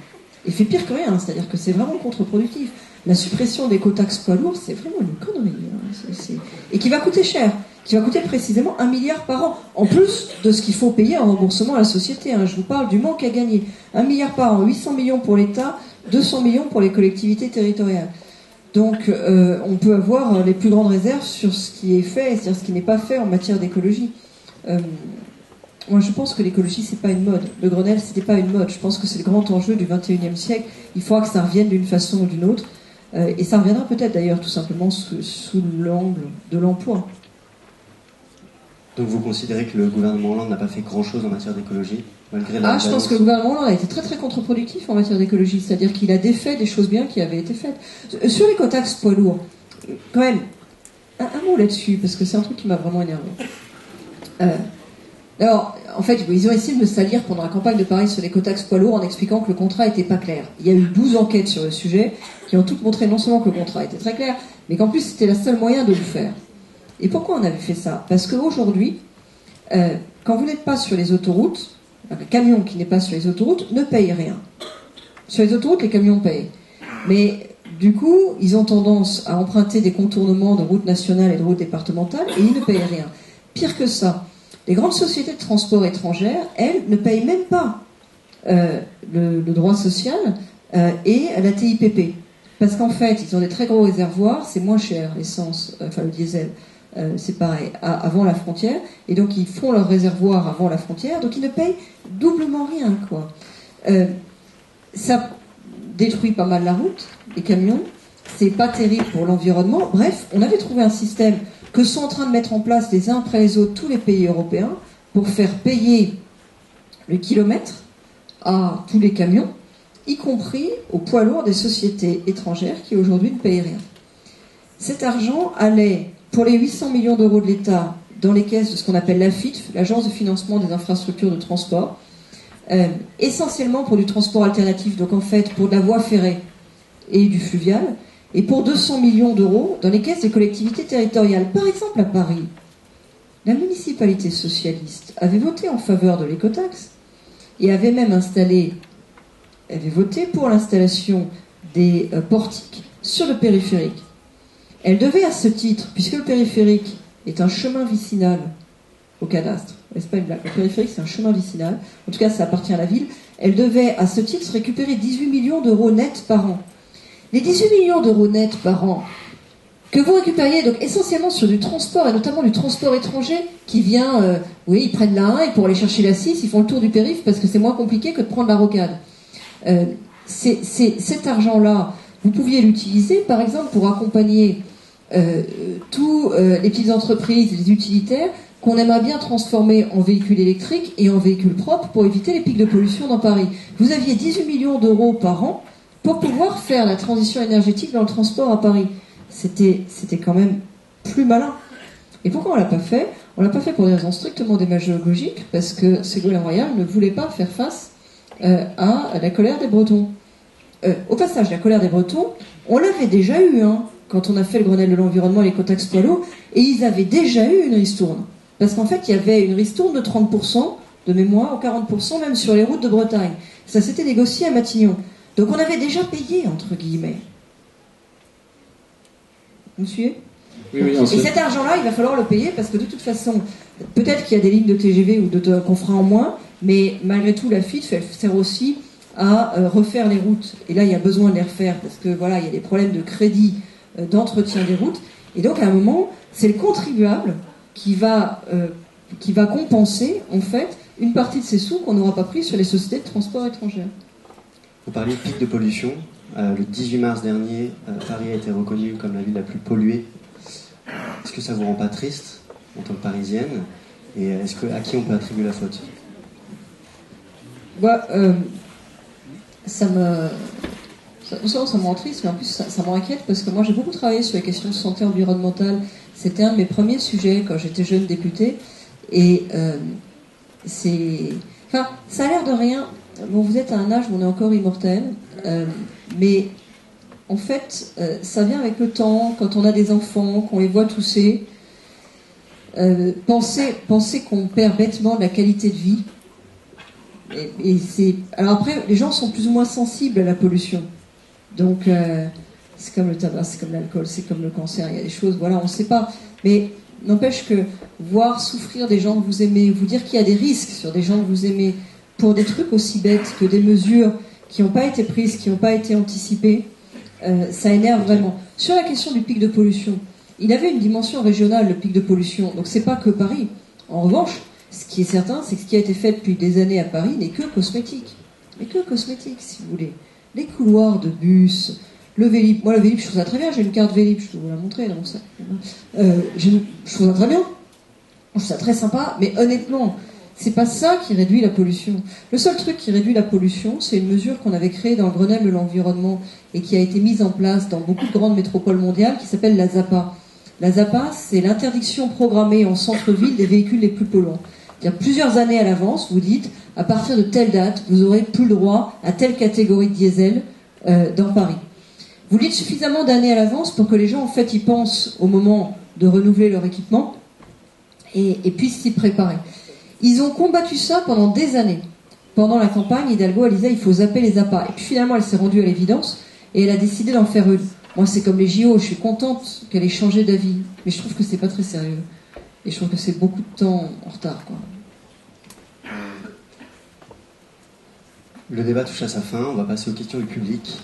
Et fait pire que rien, c'est-à-dire que c'est vraiment contre-productif. La suppression des quotas poids lourds, c'est vraiment une connerie. Et qui va coûter cher. Qui va coûter précisément 1 milliard par an. En plus de ce qu'il faut payer en remboursement à la société. Je vous parle du manque à gagner. 1 milliard par an, 800 millions pour l'État, 200 millions pour les collectivités territoriales. Donc, on peut avoir les plus grandes réserves sur ce qui est fait, c'est-à-dire ce qui n'est pas fait en matière d'écologie. Moi, je pense que l'écologie, c'est pas une mode. Le Grenelle, c'était pas une mode. Je pense que c'est le grand enjeu du XXIe siècle. Il faudra que ça revienne d'une façon ou d'une autre. Et ça reviendra peut-être d'ailleurs tout simplement sous l'angle de l'emploi. Donc vous considérez que le gouvernement Hollande n'a pas fait grand-chose en matière d'écologie, malgré je pense que le gouvernement Hollande a été très très contre-productif en matière d'écologie. C'est-à-dire qu'il a défait des choses bien qui avaient été faites. Sur les quotas poids lourds, quand même, un mot là-dessus, parce que c'est un truc qui m'a vraiment énervé. Alors, en fait, ils ont essayé de me salir pendant la campagne de Paris sur les quotas poids lourds en expliquant que le contrat n'était pas clair. Il y a eu 12 enquêtes sur le sujet qui ont toutes montré non seulement que le contrat était très clair, mais qu'en plus c'était le seul moyen de le faire. Et pourquoi on avait fait ça? Parce qu'aujourd'hui, quand vous n'êtes pas sur les autoroutes, un camion qui n'est pas sur les autoroutes ne paye rien. Sur les autoroutes, les camions payent. Mais du coup, ils ont tendance à emprunter des contournements de routes nationales et de routes départementales et ils ne payent rien. Pire que ça, les grandes sociétés de transport étrangères, elles, ne payent même pas le droit social et la TIPP. Parce qu'en fait, ils ont des très gros réservoirs, c'est moins cher, l'essence, le diesel, c'est pareil, avant la frontière, et donc ils font leur réservoir avant la frontière, donc ils ne payent doublement rien, quoi. Ça détruit pas mal la route, les camions, c'est pas terrible pour l'environnement. Bref, on avait trouvé un système que sont en train de mettre en place les uns après les autres tous les pays européens pour faire payer le kilomètre à tous les camions, y compris aux poids lourds des sociétés étrangères qui aujourd'hui ne payent rien. Cet argent allait, pour les 800 millions d'euros de l'État, dans les caisses de ce qu'on appelle l'AFITF, l'Agence de financement des infrastructures de transport, essentiellement pour du transport alternatif, donc en fait pour de la voie ferrée et du fluvial, et pour 200 millions d'euros dans les caisses des collectivités territoriales. Par exemple à Paris, la municipalité socialiste avait voté en faveur de l'écotaxe et avait même avait voté pour l'installation des portiques sur le périphérique. Elle devait à ce titre, puisque le périphérique est un chemin vicinal au cadastre, c'est pas une blague, le périphérique c'est un chemin vicinal, en tout cas ça appartient à la ville, elle devait à ce titre récupérer 18 millions d'euros nets par an. Les 18 millions d'euros nets par an que vous récupériez donc essentiellement sur du transport, et notamment du transport étranger qui vient, ils prennent la 1 et pour aller chercher la 6, ils font le tour du périph' parce que c'est moins compliqué que de prendre la rocade. Cet argent-là, vous pouviez l'utiliser par exemple pour accompagner tous les petites entreprises, les utilitaires qu'on aimerait bien transformer en véhicules électriques et en véhicules propres pour éviter les pics de pollution dans Paris. Vous aviez 18 millions d'euros par an pour pouvoir faire la transition énergétique dans le transport à Paris. C'était quand même plus malin. Et pourquoi on l'a pas fait? On l'a pas fait pour des raisons strictement démagogiques, parce que Ségolène Royal ne voulait pas faire face à la colère des Bretons. Au passage, la colère des Bretons, on l'avait déjà eu, quand on a fait le Grenelle de l'environnement et l'écotaxe poids lourds, et ils avaient déjà eu une ristourne. Parce qu'en fait, il y avait une ristourne de 30% de mémoire, ou 40% même sur les routes de Bretagne. Ça s'était négocié à Matignon. Donc on avait déjà payé, entre guillemets. Vous me suivez? Oui, et cet argent-là, il va falloir le payer, parce que de toute façon, peut-être qu'il y a des lignes de TGV ou qu'on fera en moins, mais malgré tout, la FITF, elle sert aussi à refaire les routes. Et là, il y a besoin de les refaire, parce que voilà, il y a des problèmes de crédit d'entretien des routes. Et donc, à un moment, c'est le contribuable qui va compenser, en fait, une partie de ces sous qu'on n'aura pas pris sur les sociétés de transport étrangères. Vous parliez de pic de pollution. Le 18 mars dernier, Paris a été reconnue comme la ville la plus polluée. Est-ce que ça vous rend pas triste en tant que Parisienne? Et à qui on peut attribuer la faute? Ça me rend triste, mais en plus ça m'inquiète, parce que moi j'ai beaucoup travaillé sur les questions de santé environnementale. C'était un de mes premiers sujets quand j'étais jeune députée. Et ça a l'air de rien. Bon, vous êtes à un âge où on est encore immortel, mais en fait, ça vient avec le temps, quand on a des enfants, qu'on les voit tousser. Penser qu'on perd bêtement de la qualité de vie. Alors après, les gens sont plus ou moins sensibles à la pollution. Donc, c'est comme le tabac, c'est comme l'alcool, c'est comme le cancer. Il y a des choses, voilà, on ne sait pas. Mais n'empêche que voir souffrir des gens que vous aimez, vous dire qu'il y a des risques sur des gens que vous aimez, pour des trucs aussi bêtes que des mesures qui n'ont pas été prises, qui n'ont pas été anticipées, ça énerve vraiment. Sur la question du pic de pollution, il avait une dimension régionale, le pic de pollution, donc c'est pas que Paris. En revanche, ce qui est certain, c'est que ce qui a été fait depuis des années à Paris n'est que cosmétique. Mais que cosmétique, si vous voulez. Les couloirs de bus, le Vélib. Moi, le Vélib, je trouve ça très bien, j'ai une carte Vélib, je peux vous la montrer dans mon sac. Je trouve ça très bien. Je trouve ça très sympa, mais honnêtement, c'est pas ça qui réduit la pollution. Le seul truc qui réduit la pollution, c'est une mesure qu'on avait créée dans le Grenelle de l'environnement et qui a été mise en place dans beaucoup de grandes métropoles mondiales, qui s'appelle la ZAPA. La ZAPA, c'est l'interdiction programmée en centre-ville des véhicules les plus polluants. C'est-à-dire plusieurs années à l'avance, vous dites, à partir de telle date, vous n'aurez plus le droit à telle catégorie de diesel dans Paris. Vous le dites suffisamment d'années à l'avance pour que les gens, en fait, y pensent au moment de renouveler leur équipement et puissent s'y préparer. Ils ont combattu ça pendant des années. Pendant la campagne, Hidalgo, elle disait il faut zapper les appâts. Et puis finalement, elle s'est rendue à l'évidence et elle a décidé d'en faire une. Moi, c'est comme les JO, je suis contente qu'elle ait changé d'avis, mais je trouve que c'est pas très sérieux. Et je trouve que c'est beaucoup de temps en retard, quoi. Le débat touche à sa fin, on va passer aux questions du public.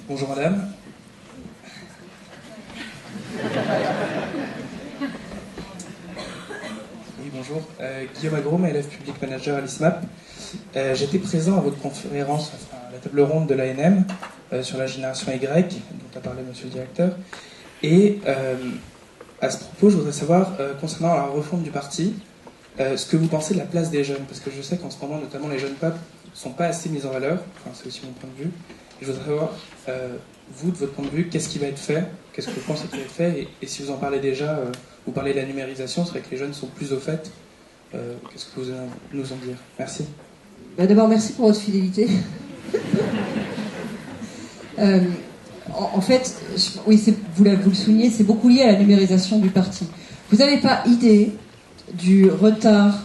Bonjour madame. Oui, bonjour. Guillaume Agrome, élève public manager à l'ISMAP. J'étais présent à votre conférence, enfin, à la table ronde de l'ANM sur la génération Y, dont a parlé monsieur le directeur. Et à ce propos, je voudrais savoir, concernant la refonte du parti, ce que vous pensez de la place des jeunes. Parce que je sais qu'en ce moment, notamment les jeunes papes ne sont pas assez mis en valeur. Enfin, c'est aussi mon point de vue. Et je voudrais savoir, vous, de votre point de vue, qu'est-ce qui va être fait? Qu'est-ce que vous pensez qui va être fait? Et si vous en parlez déjà, vous parlez de la numérisation, c'est vrai que les jeunes sont plus au fait. Qu'est-ce que vous allez nous en dire? Merci. D'abord, merci pour votre fidélité. En fait, oui, vous le soulignez, c'est beaucoup lié à la numérisation du parti. Vous n'avez pas idée du retard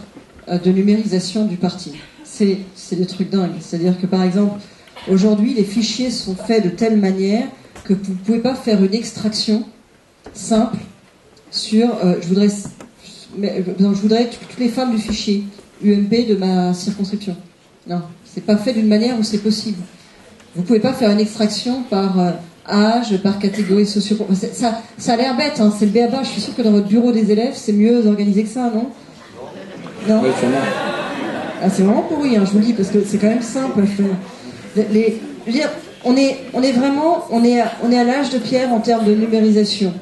de numérisation du parti. C'est des trucs dingues. C'est-à-dire que, par exemple, aujourd'hui, les fichiers sont faits de telle manière que vous ne pouvez pas faire une extraction simple sur... je voudrais toutes les femmes du fichier UMP de ma circonscription. Non, c'est pas fait d'une manière où c'est possible. Vous ne pouvez pas faire une extraction par âge, par catégorie socio... Ça a l'air bête, hein, c'est le b.a.-ba. Je suis sûre que dans votre bureau des élèves, c'est mieux organisé que ça, non? Non. Oui, sûrement. Ah, c'est vraiment pourri, hein, je vous le dis, parce que c'est quand même simple. Je veux dire, on est vraiment, on est à l'âge de pierre en termes de numérisation.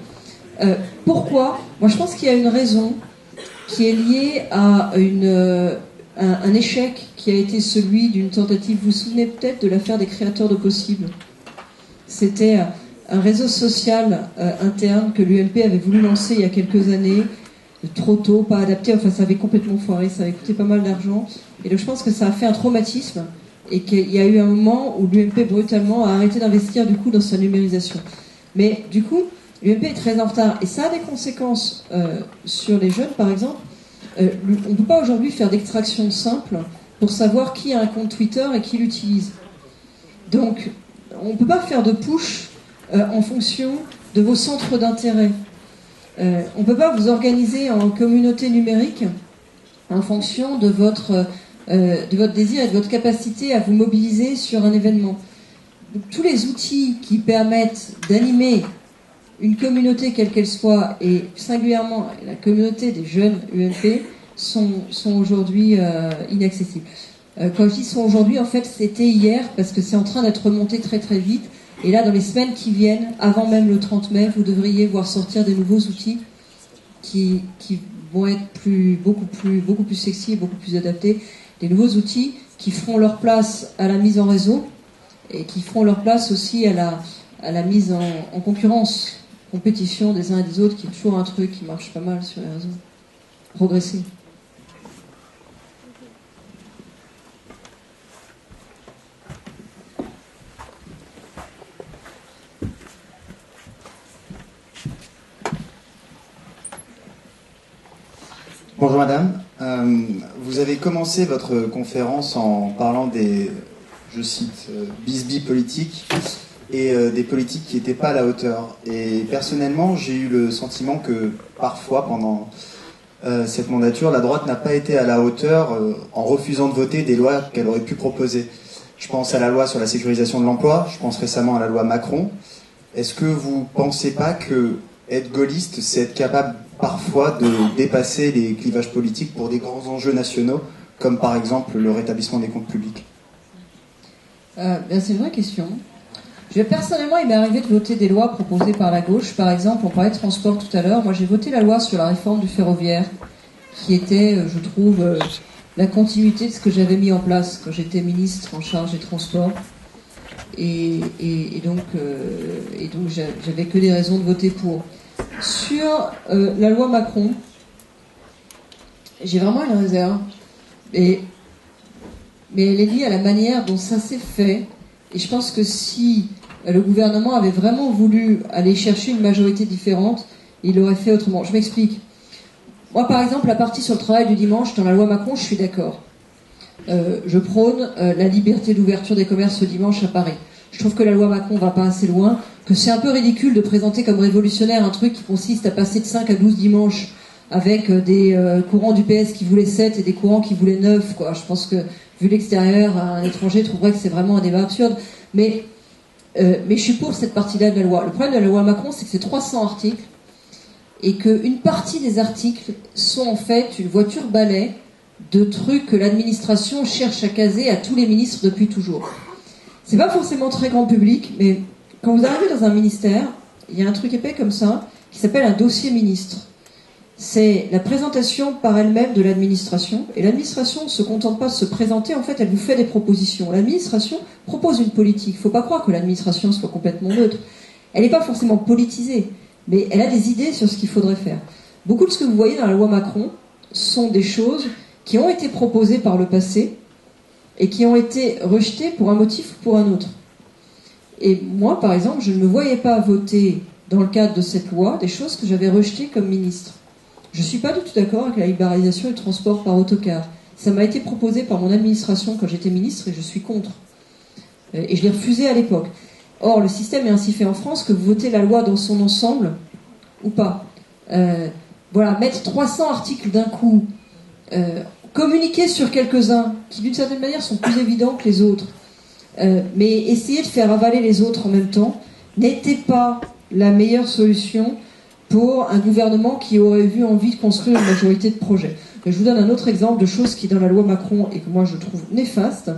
Pourquoi? Moi, je pense qu'il y a une raison qui est liée à un échec qui a été celui d'une tentative. Vous vous souvenez peut-être de l'affaire des créateurs de possibles. C'était un réseau social interne que l'UMP avait voulu lancer il y a quelques années, trop tôt, pas adapté, enfin ça avait complètement foiré, ça avait coûté pas mal d'argent. Et donc je pense que ça a fait un traumatisme et qu'il y a eu un moment où l'UMP brutalement a arrêté d'investir du coup dans sa numérisation. Mais du coup, l'UMP est très en retard et ça a des conséquences sur les jeunes par exemple. On ne peut pas aujourd'hui faire d'extraction simple pour savoir qui a un compte Twitter et qui l'utilise. Donc, on ne peut pas faire de push en fonction de vos centres d'intérêt. On ne peut pas vous organiser en communauté numérique en fonction de votre désir et de votre capacité à vous mobiliser sur un événement. Donc, tous les outils qui permettent d'animer une communauté quelle qu'elle soit, et singulièrement la communauté des jeunes UMP, sont aujourd'hui inaccessibles. Quand je dis sont aujourd'hui, en fait, c'était hier, parce que c'est en train d'être remonté très très vite. Et là, dans les semaines qui viennent, avant même le 30 mai, vous devriez voir sortir des nouveaux outils qui vont être beaucoup plus sexy et beaucoup plus adaptés. Des nouveaux outils qui feront leur place à la mise en réseau et qui feront leur place aussi à la mise en concurrence, compétition des uns et des autres, qui est toujours un truc qui marche pas mal sur les réseaux. Progresser. Bonjour madame, vous avez commencé votre conférence en parlant des, je cite, bisbis politiques et des politiques qui n'étaient pas à la hauteur. Et personnellement, j'ai eu le sentiment que parfois, pendant cette mandature, la droite n'a pas été à la hauteur en refusant de voter des lois qu'elle aurait pu proposer. Je pense à la loi sur la sécurisation de l'emploi, je pense récemment à la loi Macron. Est-ce que vous ne pensez pas que être gaulliste, c'est être capable parfois de dépasser les clivages politiques pour des grands enjeux nationaux, comme par exemple le rétablissement des comptes publics? C'est une vraie question. Personnellement, il m'est arrivé de voter des lois proposées par la gauche. Par exemple, on parlait de transport tout à l'heure. Moi, j'ai voté la loi sur la réforme du ferroviaire, qui était, je trouve, la continuité de ce que j'avais mis en place quand j'étais ministre en charge des transports. Et donc, j'avais que des raisons de voter pour. Sur la loi Macron, j'ai vraiment une réserve. Mais elle est liée à la manière dont ça s'est fait. Et je pense que si le gouvernement avait vraiment voulu aller chercher une majorité différente, il l'aurait fait autrement. Je m'explique. Moi, par exemple, la partie sur le travail du dimanche dans la loi Macron, je suis d'accord. Je prône la liberté d'ouverture des commerces le dimanche à Paris. Je trouve que la loi Macron va pas assez loin, que c'est un peu ridicule de présenter comme révolutionnaire un truc qui consiste à passer de 5 à 12 dimanches avec des courants du PS qui voulaient 7 et des courants qui voulaient 9, quoi. Je pense que, vu l'extérieur, un étranger trouverait que c'est vraiment un débat absurde. Mais je suis pour cette partie-là de la loi. Le problème de la loi Macron, c'est que c'est 300 articles et qu'une partie des articles sont en fait une voiture balai de trucs que l'administration cherche à caser à tous les ministres depuis toujours. C'est pas forcément très grand public, mais quand vous arrivez dans un ministère, il y a un truc épais comme ça qui s'appelle un dossier ministre. C'est la présentation par elle-même de l'administration, et l'administration ne se contente pas de se présenter, en fait elle vous fait des propositions. L'administration propose une politique. Il ne faut pas croire que l'administration soit complètement neutre. Elle n'est pas forcément politisée, mais elle a des idées sur ce qu'il faudrait faire. Beaucoup de ce que vous voyez dans la loi Macron sont des choses qui ont été proposées par le passé et qui ont été rejetées pour un motif ou pour un autre. Et moi, par exemple, je ne me voyais pas voter dans le cadre de cette loi des choses que j'avais rejetées comme ministre. Je ne suis pas du tout d'accord avec la libéralisation du transport par autocar. Ça m'a été proposé par mon administration quand j'étais ministre et je suis contre. Et je l'ai refusé à l'époque. Or, le système est ainsi fait en France que vous votez la loi dans son ensemble ou pas. Voilà, mettre 300 articles d'un coup, communiquer sur quelques-uns qui d'une certaine manière sont plus évidents que les autres, mais essayer de faire avaler les autres en même temps n'était pas la meilleure solution pour un gouvernement qui aurait eu envie de construire une majorité de projets. Je vous donne un autre exemple de choses qui dans la loi Macron et que moi je trouve néfaste,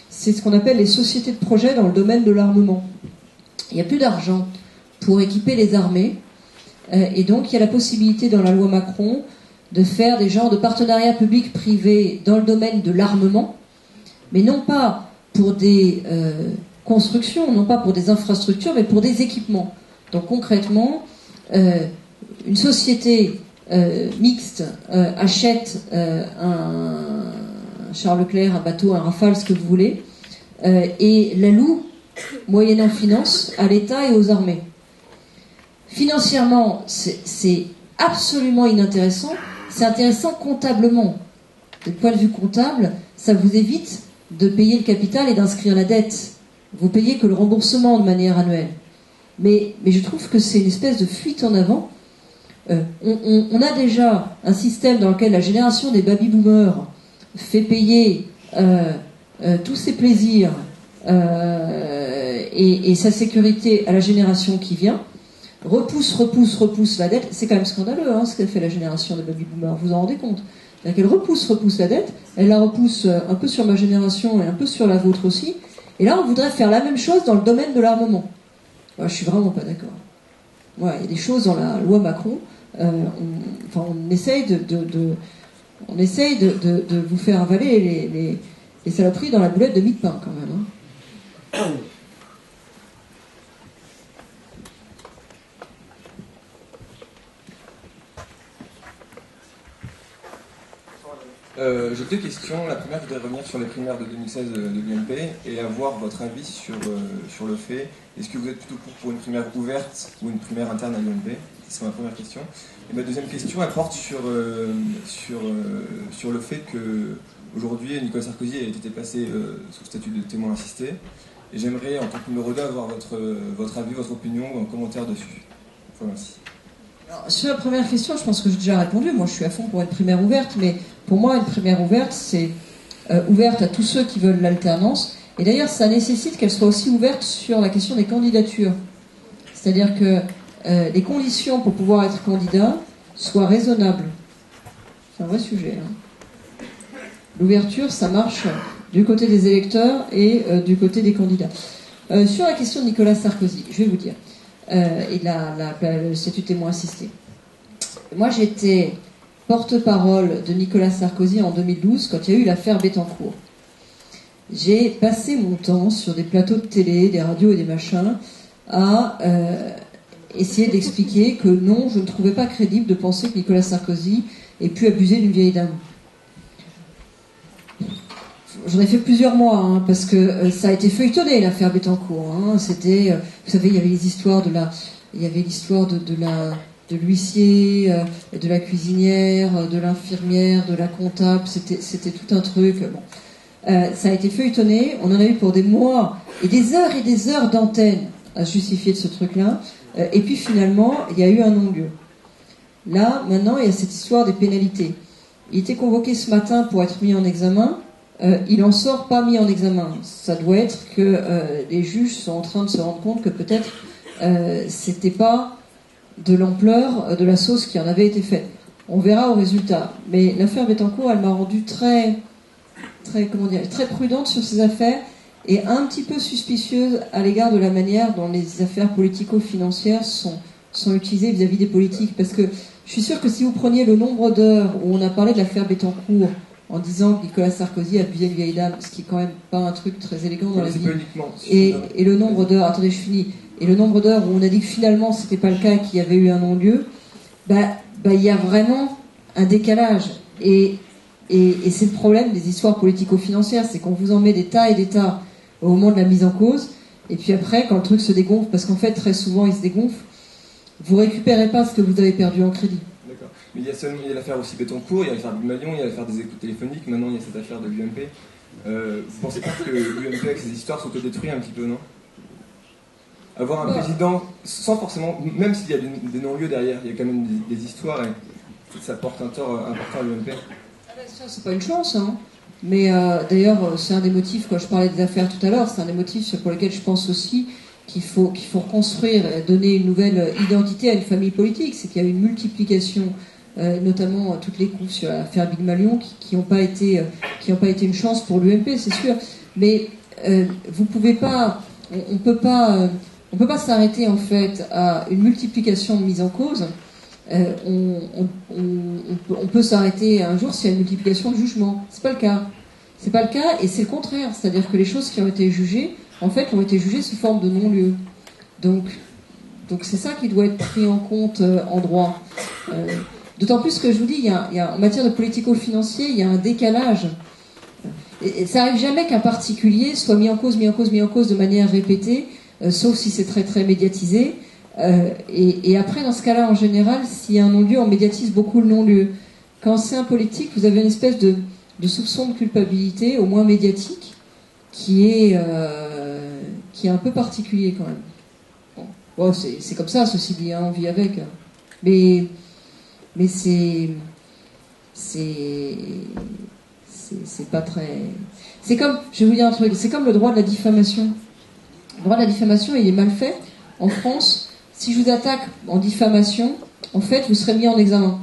c'est ce qu'on appelle les sociétés de projets dans le domaine de l'armement. Il n'y a plus d'argent pour équiper les armées, et donc il y a la possibilité dans la loi Macron de faire des genres de partenariats publics-privés dans le domaine de l'armement, mais non pas pour des constructions, non pas pour des infrastructures, mais pour des équipements. Donc concrètement, une société mixte achète un Charles Leclerc, un bateau, un Rafale, ce que vous voulez, et la loue, moyennant finance, à l'État et aux armées. Financièrement, c'est absolument inintéressant. C'est intéressant comptablement. Du point de vue comptable, ça vous évite de payer le capital et d'inscrire la dette. Vous payez que le remboursement de manière annuelle. Mais je trouve que c'est une espèce de fuite en avant. On a déjà un système dans lequel la génération des baby-boomers fait payer tous ses plaisirs et sa sécurité à la génération qui vient. Repousse la dette. C'est quand même scandaleux ce qu'a fait la génération des baby-boomers. Vous vous en rendez compte? C'est-à-dire qu'elle repousse la dette. Elle la repousse un peu sur ma génération et un peu sur la vôtre aussi. Et là, on voudrait faire la même chose dans le domaine de l'armement. Je suis vraiment pas d'accord. Voilà, il y a des choses dans la loi Macron. On essaye de vous faire avaler les saloperies dans la boulette de mie de pain quand même. J'ai deux questions. La première, je voudrais revenir sur les primaires de 2016 de l'UMP et avoir votre avis sur le fait. Est-ce que vous êtes plutôt pour une primaire ouverte ou une primaire interne à l'UMP? C'est ma première question. Et ma deuxième question, elle porte sur le fait que aujourd'hui Nicolas Sarkozy a été placé sous statut de témoin assisté. Et j'aimerais, en tant que numéro 2, avoir votre avis, votre opinion ou un commentaire dessus. Enfin, merci. Alors, sur la première question, je pense que j'ai déjà répondu. Moi, je suis à fond pour une primaire ouverte, mais pour moi, une primaire ouverte, c'est ouverte à tous ceux qui veulent l'alternance. Et d'ailleurs, ça nécessite qu'elle soit aussi ouverte sur la question des candidatures. C'est-à-dire que les conditions pour pouvoir être candidat soient raisonnables. C'est un vrai sujet. L'ouverture, ça marche du côté des électeurs et du côté des candidats. Sur la question de Nicolas Sarkozy, je vais vous dire, et le statut témoin assisté. Moi, j'étais porte-parole de Nicolas Sarkozy en 2012, quand il y a eu l'affaire Bettencourt. J'ai passé mon temps sur des plateaux de télé, des radios et des machins, à essayer d'expliquer que non, je ne trouvais pas crédible de penser que Nicolas Sarkozy ait pu abuser d'une vieille dame. J'en ai fait plusieurs mois, hein, parce que ça a été feuilletonné, l'affaire Bettencourt. Hein. C'était, vous savez, il y avait les histoires de l'huissier, de la cuisinière, de l'infirmière, de la comptable. C'était tout un truc. Bon. Ça a été feuilletonné. On en a eu pour des mois et des heures d'antenne à se justifier de ce truc-là. Et puis finalement, il y a eu un non-lieu. Là, maintenant, il y a cette histoire des pénalités. Il était convoqué ce matin pour être mis en examen. Il n'en sort pas mis en examen. Ça doit être que les juges sont en train de se rendre compte que peut-être c'était pas de l'ampleur de la sauce qui en avait été faite. On verra au résultat. Mais l'affaire Bettencourt, elle m'a rendu très prudente sur ces affaires et un petit peu suspicieuse à l'égard de la manière dont les affaires politico-financières sont utilisées vis-à-vis des politiques. Parce que je suis sûre que si vous preniez le nombre d'heures où on a parlé de l'affaire Bettencourt en disant que Nicolas Sarkozy abusait une vieille dame, ce qui est quand même pas un truc très élégant dans la vie, et le nombre d'heures, attendez, je finis, et le nombre d'heures où on a dit que finalement c'était pas le cas, qu'il y avait eu un non-lieu, il y a vraiment un décalage. Et c'est le problème des histoires politico-financières, c'est qu'on vous en met des tas et des tas au moment de la mise en cause, et puis après, quand le truc se dégonfle, parce qu'en fait, très souvent, il se dégonfle, vous récupérez pas ce que vous avez perdu en crédit. D'accord. Mais il y a l'affaire aussi Bettencourt, il y a l'affaire Malion, il y a l'affaire des écoutes téléphoniques, maintenant il y a cette affaire de l'UMP. Vous pensez pas que l'UMP avec ces histoires s'autodétruit un petit peu, non? Avoir un président, sans forcément, même s'il y a des non-lieux derrière, il y a quand même des histoires et ça porte un tort important à l'UMP. Ça, c'est pas une chance, hein. Mais d'ailleurs, c'est un des motifs, quand je parlais des affaires tout à l'heure, c'est un des motifs pour lesquels je pense aussi qu'il faut reconstruire, donner une nouvelle identité à une famille politique. C'est qu'il y a une multiplication, notamment toutes les coups sur l'affaire Big Malion, qui n'ont pas été une chance pour l'UMP, c'est sûr. Mais vous pouvez pas, on peut pas s'arrêter en fait à une multiplication de mises en cause. On peut s'arrêter un jour s'il y a une multiplication de jugements. C'est pas le cas. C'est pas le cas, et c'est le contraire. C'est-à-dire que les choses qui ont été jugées, en fait, ont été jugées sous forme de non-lieu. Donc c'est ça qui doit être pris en compte en droit. D'autant plus que je vous dis, il y a, en matière de politico-financier, il y a un décalage. Et ça arrive jamais qu'un particulier soit mis en cause de manière répétée, sauf si c'est très très médiatisé. Et après, dans ce cas-là, en général, s'il y a un non-lieu, on médiatise beaucoup le non-lieu. Quand c'est un politique, vous avez une espèce de soupçon de culpabilité, au moins médiatique, qui est un peu particulier quand même. Bon, c'est comme ça, ceci dit, hein, on vit avec. Mais c'est pas très... C'est comme, je vais vous dire un truc, c'est comme le droit de la diffamation. Le droit de la diffamation, il est mal fait. En France, si je vous attaque en diffamation, en fait, vous serez mis en examen,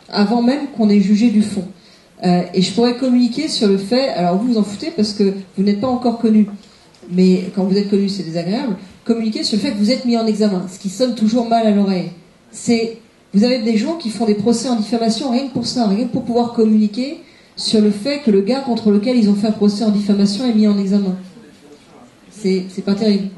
avant même qu'on ait jugé du fond. Et je pourrais communiquer sur le fait, alors vous en foutez parce que vous n'êtes pas encore connu, mais quand vous êtes connu, c'est désagréable, communiquer sur le fait que vous êtes mis en examen, ce qui sonne toujours mal à l'oreille. Vous avez des gens qui font des procès en diffamation rien que pour ça, rien que pour pouvoir communiquer sur le fait que le gars contre lequel ils ont fait un procès en diffamation est mis en examen. C'est pas terrible.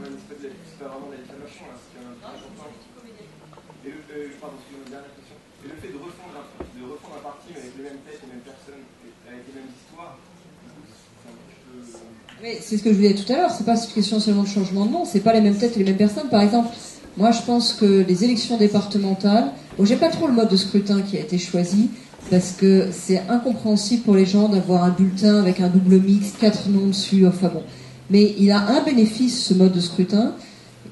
Mais c'est ce que je vous disais tout à l'heure, c'est pas une question seulement de changement de nom, c'est pas les mêmes têtes et les mêmes personnes. Par exemple, moi je pense que les élections départementales, bon, j'aime pas trop le mode de scrutin qui a été choisi, parce que c'est incompréhensible pour les gens d'avoir un bulletin avec un double mix, 4 noms dessus, enfin bon. Mais il a un bénéfice, ce mode de scrutin,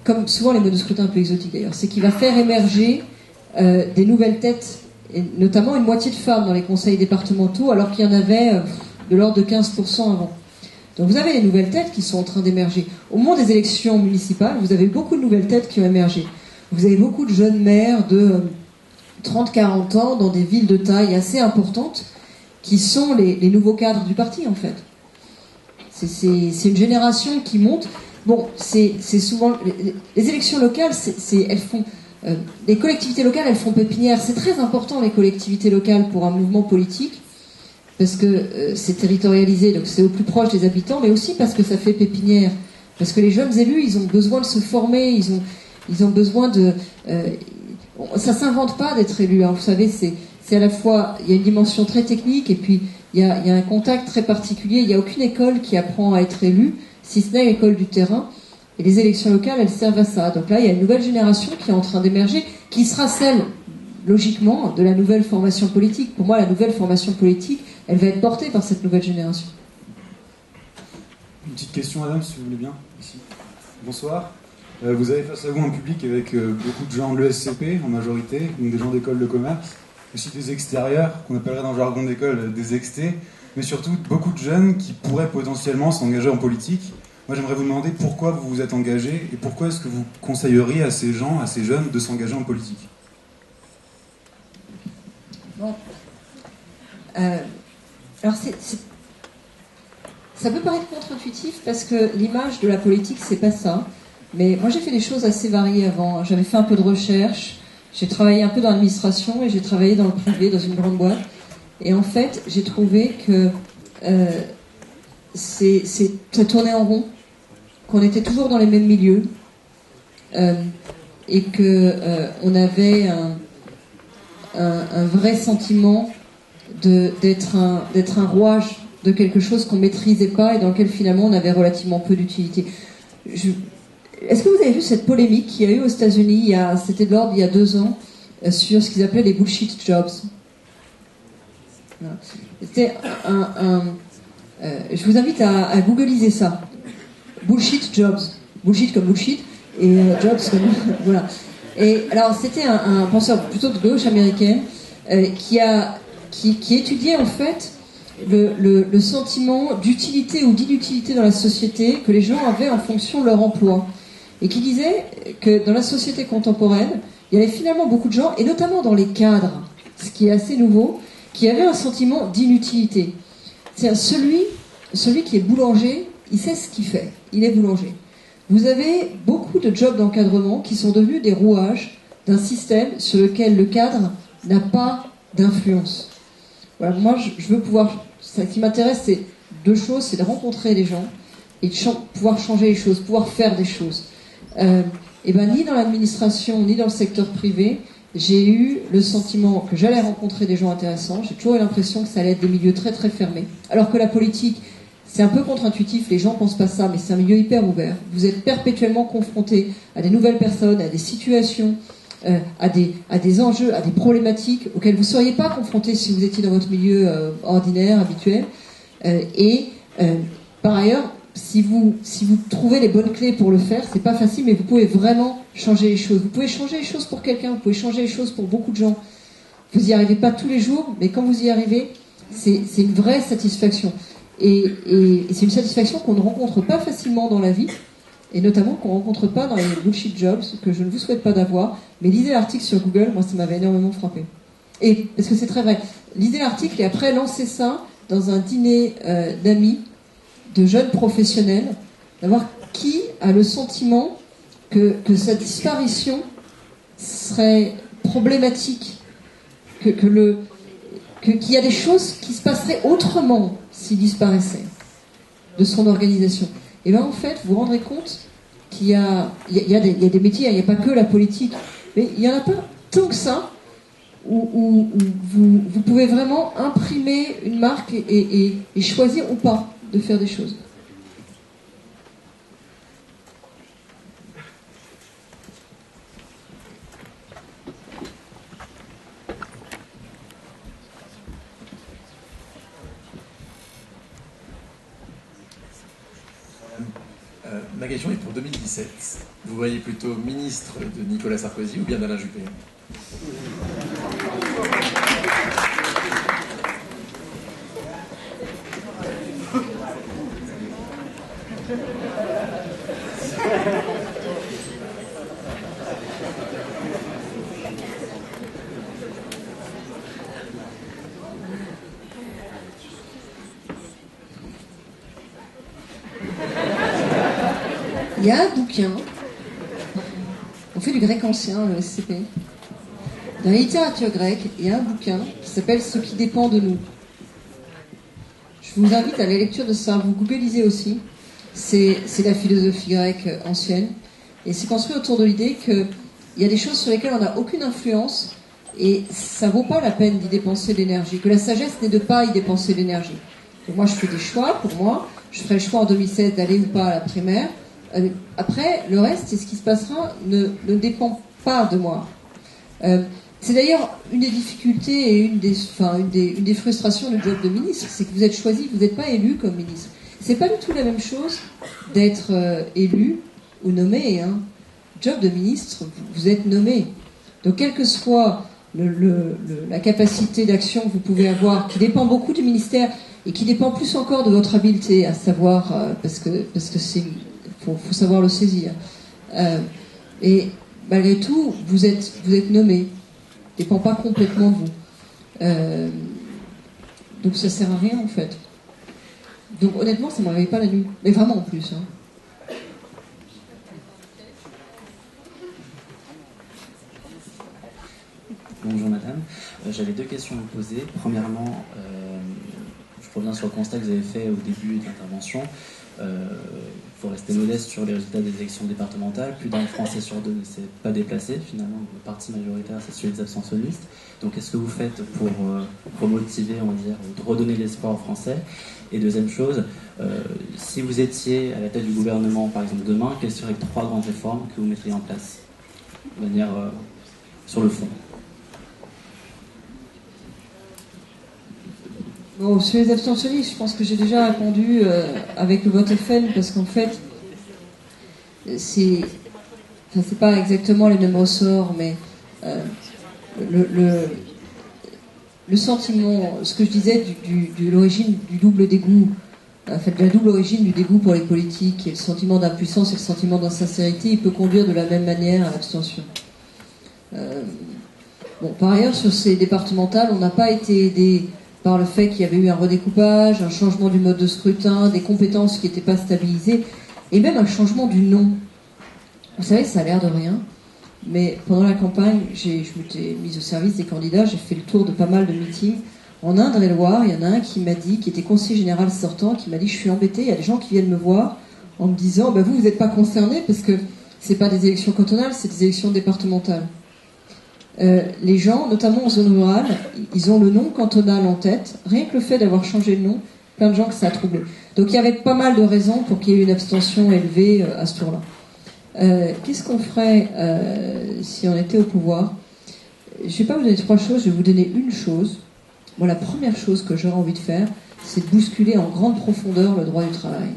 comme souvent les modes de scrutin un peu exotiques d'ailleurs, c'est qu'il va faire émerger des nouvelles têtes, et notamment une moitié de femmes dans les conseils départementaux, alors qu'il y en avait de l'ordre de 15% avant. Donc vous avez les nouvelles têtes qui sont en train d'émerger. Au moment des élections municipales, vous avez beaucoup de nouvelles têtes qui ont émergé. Vous avez beaucoup de jeunes maires de 30-40 ans dans des villes de taille assez importante qui sont les nouveaux cadres du parti en fait. C'est une génération qui monte bon, c'est souvent les élections locales, elles font les collectivités locales, elles font pépinière. C'est très important les collectivités locales pour un mouvement politique parce que c'est territorialisé, donc c'est au plus proche des habitants, mais aussi parce que ça fait pépinière. Parce que les jeunes élus, ils ont besoin de se former, ils ont besoin de. Ça s'invente pas d'être élu. Hein. Vous savez, c'est à la fois il y a une dimension très technique et puis il y a un contact très particulier. Il n'y a aucune école qui apprend à être élu, si ce n'est l'école du terrain. Et les élections locales, elles servent à ça. Donc là, il y a une nouvelle génération qui est en train d'émerger, qui sera celle, logiquement, de la nouvelle formation politique. Pour moi, la nouvelle formation politique, elle va être portée par cette nouvelle génération. Une petite question, madame, si vous voulez bien. Ici. Bonsoir. Vous avez face à vous un public avec beaucoup de gens de l'ESCP, en majorité, donc des gens d'école de commerce, aussi des extérieurs, qu'on appellerait dans le jargon d'école des extés, mais surtout beaucoup de jeunes qui pourraient potentiellement s'engager en politique. Moi, j'aimerais vous demander pourquoi vous vous êtes engagé et pourquoi est-ce que vous conseilleriez à ces gens, à ces jeunes, de s'engager en politique. Bon. Alors, ça peut paraître contre-intuitif parce que l'image de la politique, c'est pas ça. Mais moi, j'ai fait des choses assez variées avant. J'avais fait un peu de recherche, j'ai travaillé un peu dans l'administration et j'ai travaillé dans le privé, dans une grande boîte. Et en fait, j'ai trouvé que ça tournait en rond, qu'on était toujours dans les mêmes milieux et que on avait un vrai sentiment d'être un rouage de quelque chose qu'on maîtrisait pas et dans lequel finalement on avait relativement peu d'utilité. Est-ce que vous avez vu cette polémique qu'il y a eu aux États-Unis, c'était de l'ordre il y a 2 ans, sur ce qu'ils appelaient les bullshit jobs? Voilà. C'était je vous invite à googliser ça. Bullshit jobs. Bullshit comme bullshit et jobs comme voilà. Et alors c'était un penseur plutôt de gauche américaine qui étudiait en fait le sentiment d'utilité ou d'inutilité dans la société que les gens avaient en fonction de leur emploi. Et qui disait que dans la société contemporaine, il y avait finalement beaucoup de gens, et notamment dans les cadres, ce qui est assez nouveau, qui avaient un sentiment d'inutilité. C'est-à-dire celui qui est boulanger, il sait ce qu'il fait, il est boulanger. Vous avez beaucoup de jobs d'encadrement qui sont devenus des rouages d'un système sur lequel le cadre n'a pas d'influence. Voilà, moi, je veux pouvoir... Ce qui m'intéresse, c'est 2 choses, c'est de rencontrer les gens et de pouvoir changer les choses, pouvoir faire des choses. Et ben, ni dans l'administration, ni dans le secteur privé, j'ai eu le sentiment que j'allais rencontrer des gens intéressants. J'ai toujours eu l'impression que ça allait être des milieux très très fermés. Alors que la politique, c'est un peu contre-intuitif, les gens pensent pas ça, mais c'est un milieu hyper ouvert. Vous êtes perpétuellement confrontés à des nouvelles personnes, à des situations, à des enjeux, à des problématiques auxquelles vous ne seriez pas confrontés si vous étiez dans votre milieu ordinaire, habituel. Par ailleurs, si vous trouvez les bonnes clés pour le faire, c'est pas facile, mais vous pouvez vraiment changer les choses. Vous pouvez changer les choses pour quelqu'un, vous pouvez changer les choses pour beaucoup de gens. Vous n'y arrivez pas tous les jours, mais quand vous y arrivez, c'est une vraie satisfaction. Et c'est une satisfaction qu'on ne rencontre pas facilement dans la vie, et notamment qu'on ne rencontre pas dans les bullshit jobs, que je ne vous souhaite pas d'avoir. Mais lisez l'article sur Google, moi ça m'avait énormément frappé. Et parce que c'est très vrai. Lisez l'article et après lancez ça dans un dîner d'amis, de jeunes professionnels, d'avoir qui a le sentiment que sa disparition serait problématique, qu'il y a des choses qui se passeraient autrement s'il disparaissait de son organisation. Et bien en fait, vous vous rendrez compte qu'il y a des métiers, il n'y a pas que la politique, mais il n'y en a pas tant que ça, où vous pouvez vraiment imprimer une marque et choisir ou pas de faire des choses. Ma question est pour 2017. Vous voyez plutôt ministre de Nicolas Sarkozy ou bien d'Alain Juppé? Il y a un bouquin, on fait du grec ancien, le SCP. Dans la littérature grecque, il y a un bouquin qui s'appelle « Ce qui dépend de nous ». Je vous invite à la lecture de ça, vous googlisez aussi. C'est la philosophie grecque ancienne. Et c'est construit autour de l'idée qu'il y a des choses sur lesquelles on n'a aucune influence et ça vaut pas la peine d'y dépenser de l'énergie. Que la sagesse n'est de pas y dépenser de l'énergie. Donc moi, je fais des choix pour moi. Je ferai le choix en 2016 d'aller ou pas à la primaire. Après, le reste, c'est ce qui se passera, ne dépend pas de moi. C'est d'ailleurs une des difficultés et une des frustrations du job de ministre, c'est que vous êtes choisi, vous n'êtes pas élu comme ministre. C'est pas du tout la même chose d'être élu ou nommé. Job de ministre, vous êtes nommé. Donc quelle que soit la capacité d'action que vous pouvez avoir, qui dépend beaucoup du ministère et qui dépend plus encore de votre habileté, à savoir parce que c'est faut savoir le saisir. Et malgré tout, vous êtes nommé. Dépend pas complètement de vous. Donc ça sert à rien en fait. Donc honnêtement, ça ne me réveille pas la nuit. Mais vraiment en plus. Bonjour madame, j'avais deux questions à vous poser. Premièrement, je reviens sur le constat que vous avez fait au début de l'intervention. Il faut rester modeste sur les résultats des élections départementales. Plus d'un Français sur deux ne s'est pas déplacé. Finalement, le parti majoritaire, c'est celui des abstentionnistes. Donc, qu'est-ce que vous faites pour remotiver, on va dire, de redonner l'espoir aux Français? Et deuxième chose, si vous étiez à la tête du gouvernement, par exemple, demain, quelles seraient les 3 grandes réformes que vous mettriez en place, de manière sur le fond? Bon, sur les abstentionnistes, je pense que j'ai déjà répondu avec le vote FN, parce qu'en fait, c'est pas exactement les mêmes ressorts, mais le sentiment, ce que je disais de l'origine du double dégoût, en fait, de la double origine du dégoût pour les politiques, et le sentiment d'impuissance et le sentiment d'insincérité, il peut conduire de la même manière à l'abstention. Par ailleurs, sur ces départementales, on n'a pas été aidé par le fait qu'il y avait eu un redécoupage, un changement du mode de scrutin, des compétences qui n'étaient pas stabilisées, et même un changement du nom. Vous savez, ça a l'air de rien, mais pendant la campagne, je m'étais mise au service des candidats, j'ai fait le tour de pas mal de meetings. En Indre-et-Loire, il y en a un qui m'a dit, qui était conseiller général sortant, qui m'a dit « Je suis embêté, il y a des gens qui viennent me voir en me disant vous n'êtes pas concerné parce que c'est pas des élections cantonales, c'est des élections départementales. » Les gens, notamment en zone rurale, ils ont le nom cantonal en tête. Rien que le fait d'avoir changé le nom, plein de gens que ça a troublé. Donc il y avait pas mal de raisons pour qu'il y ait une abstention élevée à ce tour-là. Qu'est-ce qu'on ferait si on était au pouvoir? Je ne vais pas vous donner 3 choses, je vais vous donner une chose. Moi, la première chose que j'aurais envie de faire, c'est de bousculer en grande profondeur le droit du travail.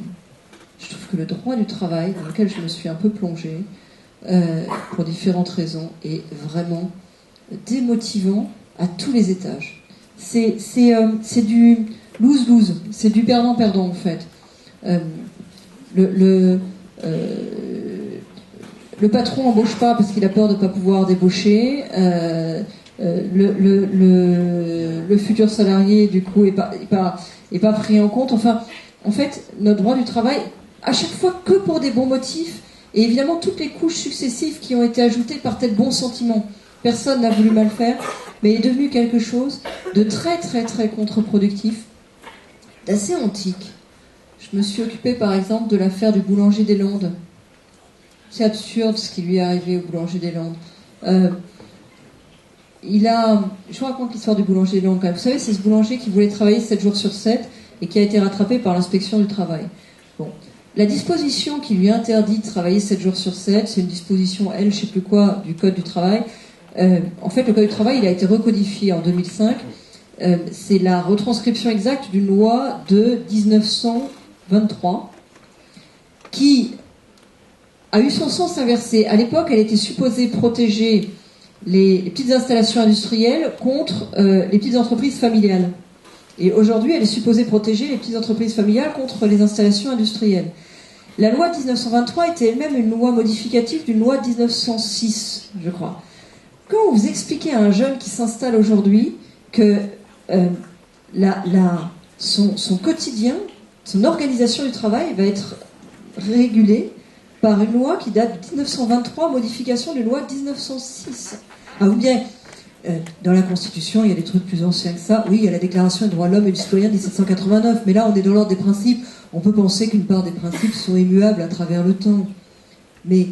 Je trouve que le droit du travail, dans lequel je me suis un peu plongée, pour différentes raisons, est vraiment démotivant à tous les étages. C'est du lose-lose, c'est du perdant-perdant en fait. Le patron n'embauche pas parce qu'il a peur de ne pas pouvoir débaucher. Le futur salarié du coup est pas pris en compte. Enfin, en fait, notre droit du travail, à chaque fois que pour des bons motifs, et évidemment toutes les couches successives qui ont été ajoutées par tel bon sentiment. Personne n'a voulu mal faire, mais il est devenu quelque chose de très très très contre-productif, d'assez antique. Je me suis occupée par exemple de l'affaire du boulanger des Landes. C'est absurde ce qui lui est arrivé au boulanger des Landes. Je vous raconte l'histoire du boulanger des Landes quand même. Vous savez, c'est ce boulanger qui voulait travailler 7 jours sur 7 et qui a été rattrapé par l'inspection du travail. Bon. La disposition qui lui interdit de travailler 7 jours sur 7, c'est une disposition, je sais plus quoi, du Code du travail. En fait, le Code du travail, il a été recodifié en 2005. C'est la retranscription exacte d'une loi de 1923 qui a eu son sens inversé. À l'époque, elle était supposée protéger les petites installations industrielles contre les petites entreprises familiales. Et aujourd'hui, elle est supposée protéger les petites entreprises familiales contre les installations industrielles. La loi de 1923 était elle-même une loi modificative d'une loi de 1906, je crois. Quand vous expliquez à un jeune qui s'installe aujourd'hui que son quotidien, son organisation du travail va être régulée par une loi qui date de 1923, modification d'une loi de 1906. Ah, ou bien, dans la Constitution, il y a des trucs plus anciens que ça. Oui, il y a la Déclaration des droits de l'homme et du citoyen de 1789, mais là, on est dans l'ordre des principes. On peut penser qu'une part des principes sont immuables à travers le temps, mais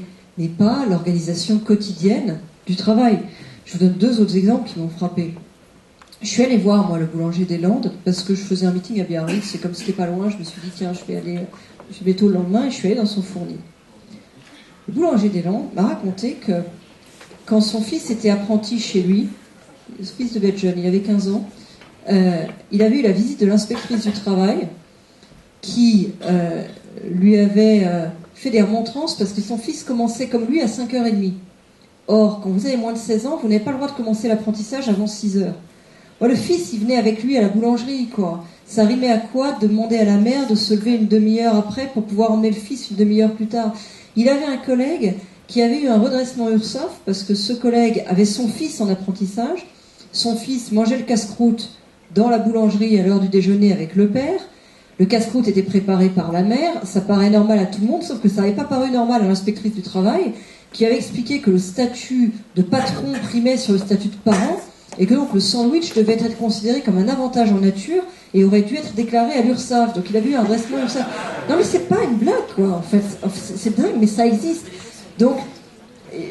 pas l'organisation quotidienne du travail. Je vous donne 2 autres exemples qui m'ont frappé. Je suis allée voir, moi, le boulanger des Landes, parce que je faisais un meeting à Biarritz, et comme c'était pas loin, je me suis dit, tiens, je vais bientôt le lendemain, et je suis allée dans son fournil. Le boulanger des Landes m'a raconté que quand son fils était apprenti chez lui, le fils de bête jeune, il avait 15 ans, il avait eu la visite de l'inspectrice du travail qui lui avait fait des remontrances parce que son fils commençait comme lui à 5h30. Or, quand vous avez moins de 16 ans, vous n'avez pas le droit de commencer l'apprentissage avant 6h. Bon, le fils, il venait avec lui à la boulangerie, quoi. Ça rimait à quoi de demander à la mère de se lever une demi-heure après pour pouvoir emmener le fils une demi-heure plus tard. Il avait un collègue qui avait eu un redressement URSSAF parce que ce collègue avait son fils en apprentissage. Son fils mangeait le casse-croûte dans la boulangerie à l'heure du déjeuner avec le père. Le casse-croûte était préparé par la mère. Ça paraît normal à tout le monde, sauf que ça n'avait pas paru normal à l'inspectrice du travail, qui avait expliqué que le statut de patron primait sur le statut de parent, et que donc le sandwich devait être considéré comme un avantage en nature et aurait dû être déclaré à l'URSSAF. Donc il avait eu un redressement URSSAF. Non mais c'est pas une blague, quoi, en fait. C'est dingue, mais ça existe. Donc,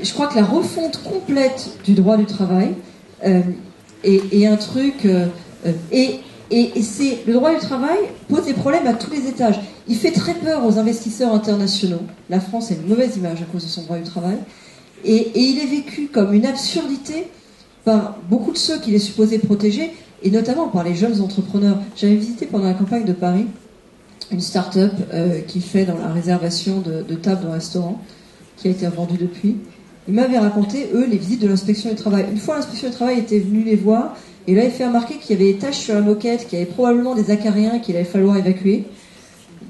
je crois que la refonte complète du droit du travail est un truc... et c'est le droit du travail pose des problèmes à tous les étages. Il fait très peur aux investisseurs internationaux. La France a une mauvaise image à cause de son droit du travail. Et il est vécu comme une absurdité par beaucoup de ceux qu'il est supposé protéger, et notamment par les jeunes entrepreneurs. J'avais visité pendant la campagne de Paris une start-up qui fait dans la réservation de tables de restaurants, qui a été vendue depuis. Ils m'avaient raconté, eux, les visites de l'inspection du travail. Une fois, l'inspection du travail était venue les voir, et là, il fait remarquer qu'il y avait des taches sur la moquette, qu'il y avait probablement des acariens qu'il allait falloir évacuer.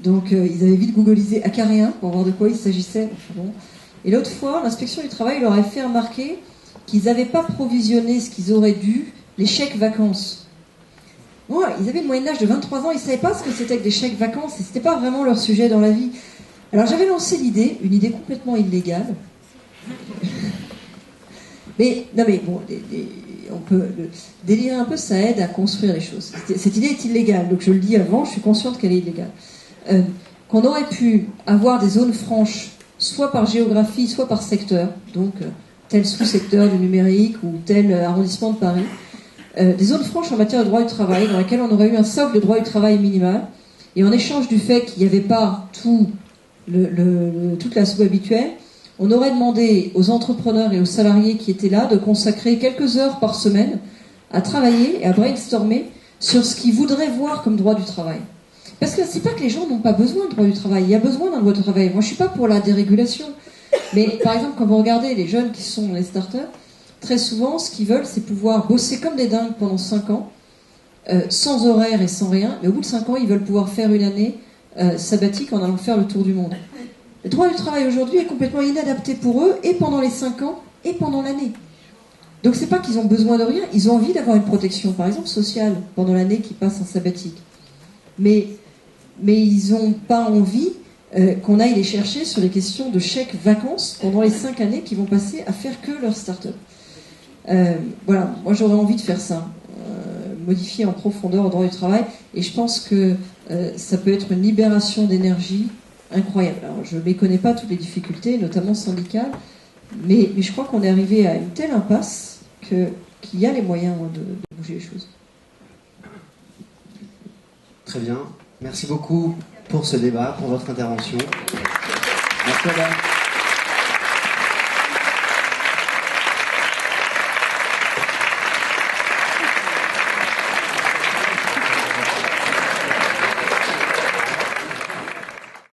Donc, ils avaient vite googlisé acariens pour voir de quoi il s'agissait. Enfin, bon. Et l'autre fois, l'inspection du travail leur avait fait remarquer qu'ils n'avaient pas provisionné ce qu'ils auraient dû, les chèques vacances. Bon, ils avaient le moyen âge de 23 ans, ils ne savaient pas ce que c'était que des chèques vacances, et ce n'était pas vraiment leur sujet dans la vie. Alors j'avais lancé l'idée, une idée complètement illégale. Mais, non mais bon, on peut délirer un peu, ça aide à construire les choses. Cette idée est illégale, donc je le dis avant, je suis consciente qu'elle est illégale. Qu'on aurait pu avoir des zones franches, soit par géographie, soit par secteur, donc tel sous-secteur du numérique ou tel arrondissement de Paris, des zones franches en matière de droit du travail, dans lesquelles on aurait eu un socle de droit du travail minimal, et en échange du fait qu'il n'y avait pas toute la soupe habituelle, on aurait demandé aux entrepreneurs et aux salariés qui étaient là de consacrer quelques heures par semaine à travailler et à brainstormer sur ce qu'ils voudraient voir comme droit du travail. Parce que c'est pas que les gens n'ont pas besoin de droit du travail, il y a besoin d'un droit du travail. Moi je suis pas pour la dérégulation, mais par exemple quand vous regardez les jeunes qui sont dans les starters, très souvent ce qu'ils veulent c'est pouvoir bosser comme des dingues pendant 5 ans, sans horaire et sans rien, mais au bout de 5 ans ils veulent pouvoir faire une année sabbatique en allant faire le tour du monde. Le droit du travail aujourd'hui est complètement inadapté pour eux, et pendant les 5 ans, et pendant l'année. Donc c'est pas qu'ils ont besoin de rien, ils ont envie d'avoir une protection, par exemple sociale, pendant l'année qu'ils passent en sabbatique. Mais ils n'ont pas envie qu'on aille les chercher sur les questions de chèques vacances pendant les 5 années qu'ils vont passer à faire que leur start-up. Voilà, moi j'aurais envie de faire ça, modifier en profondeur le droit du travail, et je pense que ça peut être une libération d'énergie incroyable. Alors, je ne méconnais pas toutes les difficultés, notamment syndicales, mais je crois qu'on est arrivé à une telle impasse qu'il y a les moyens de bouger les choses. Très bien. Merci beaucoup pour ce débat, pour votre intervention. Merci, madame.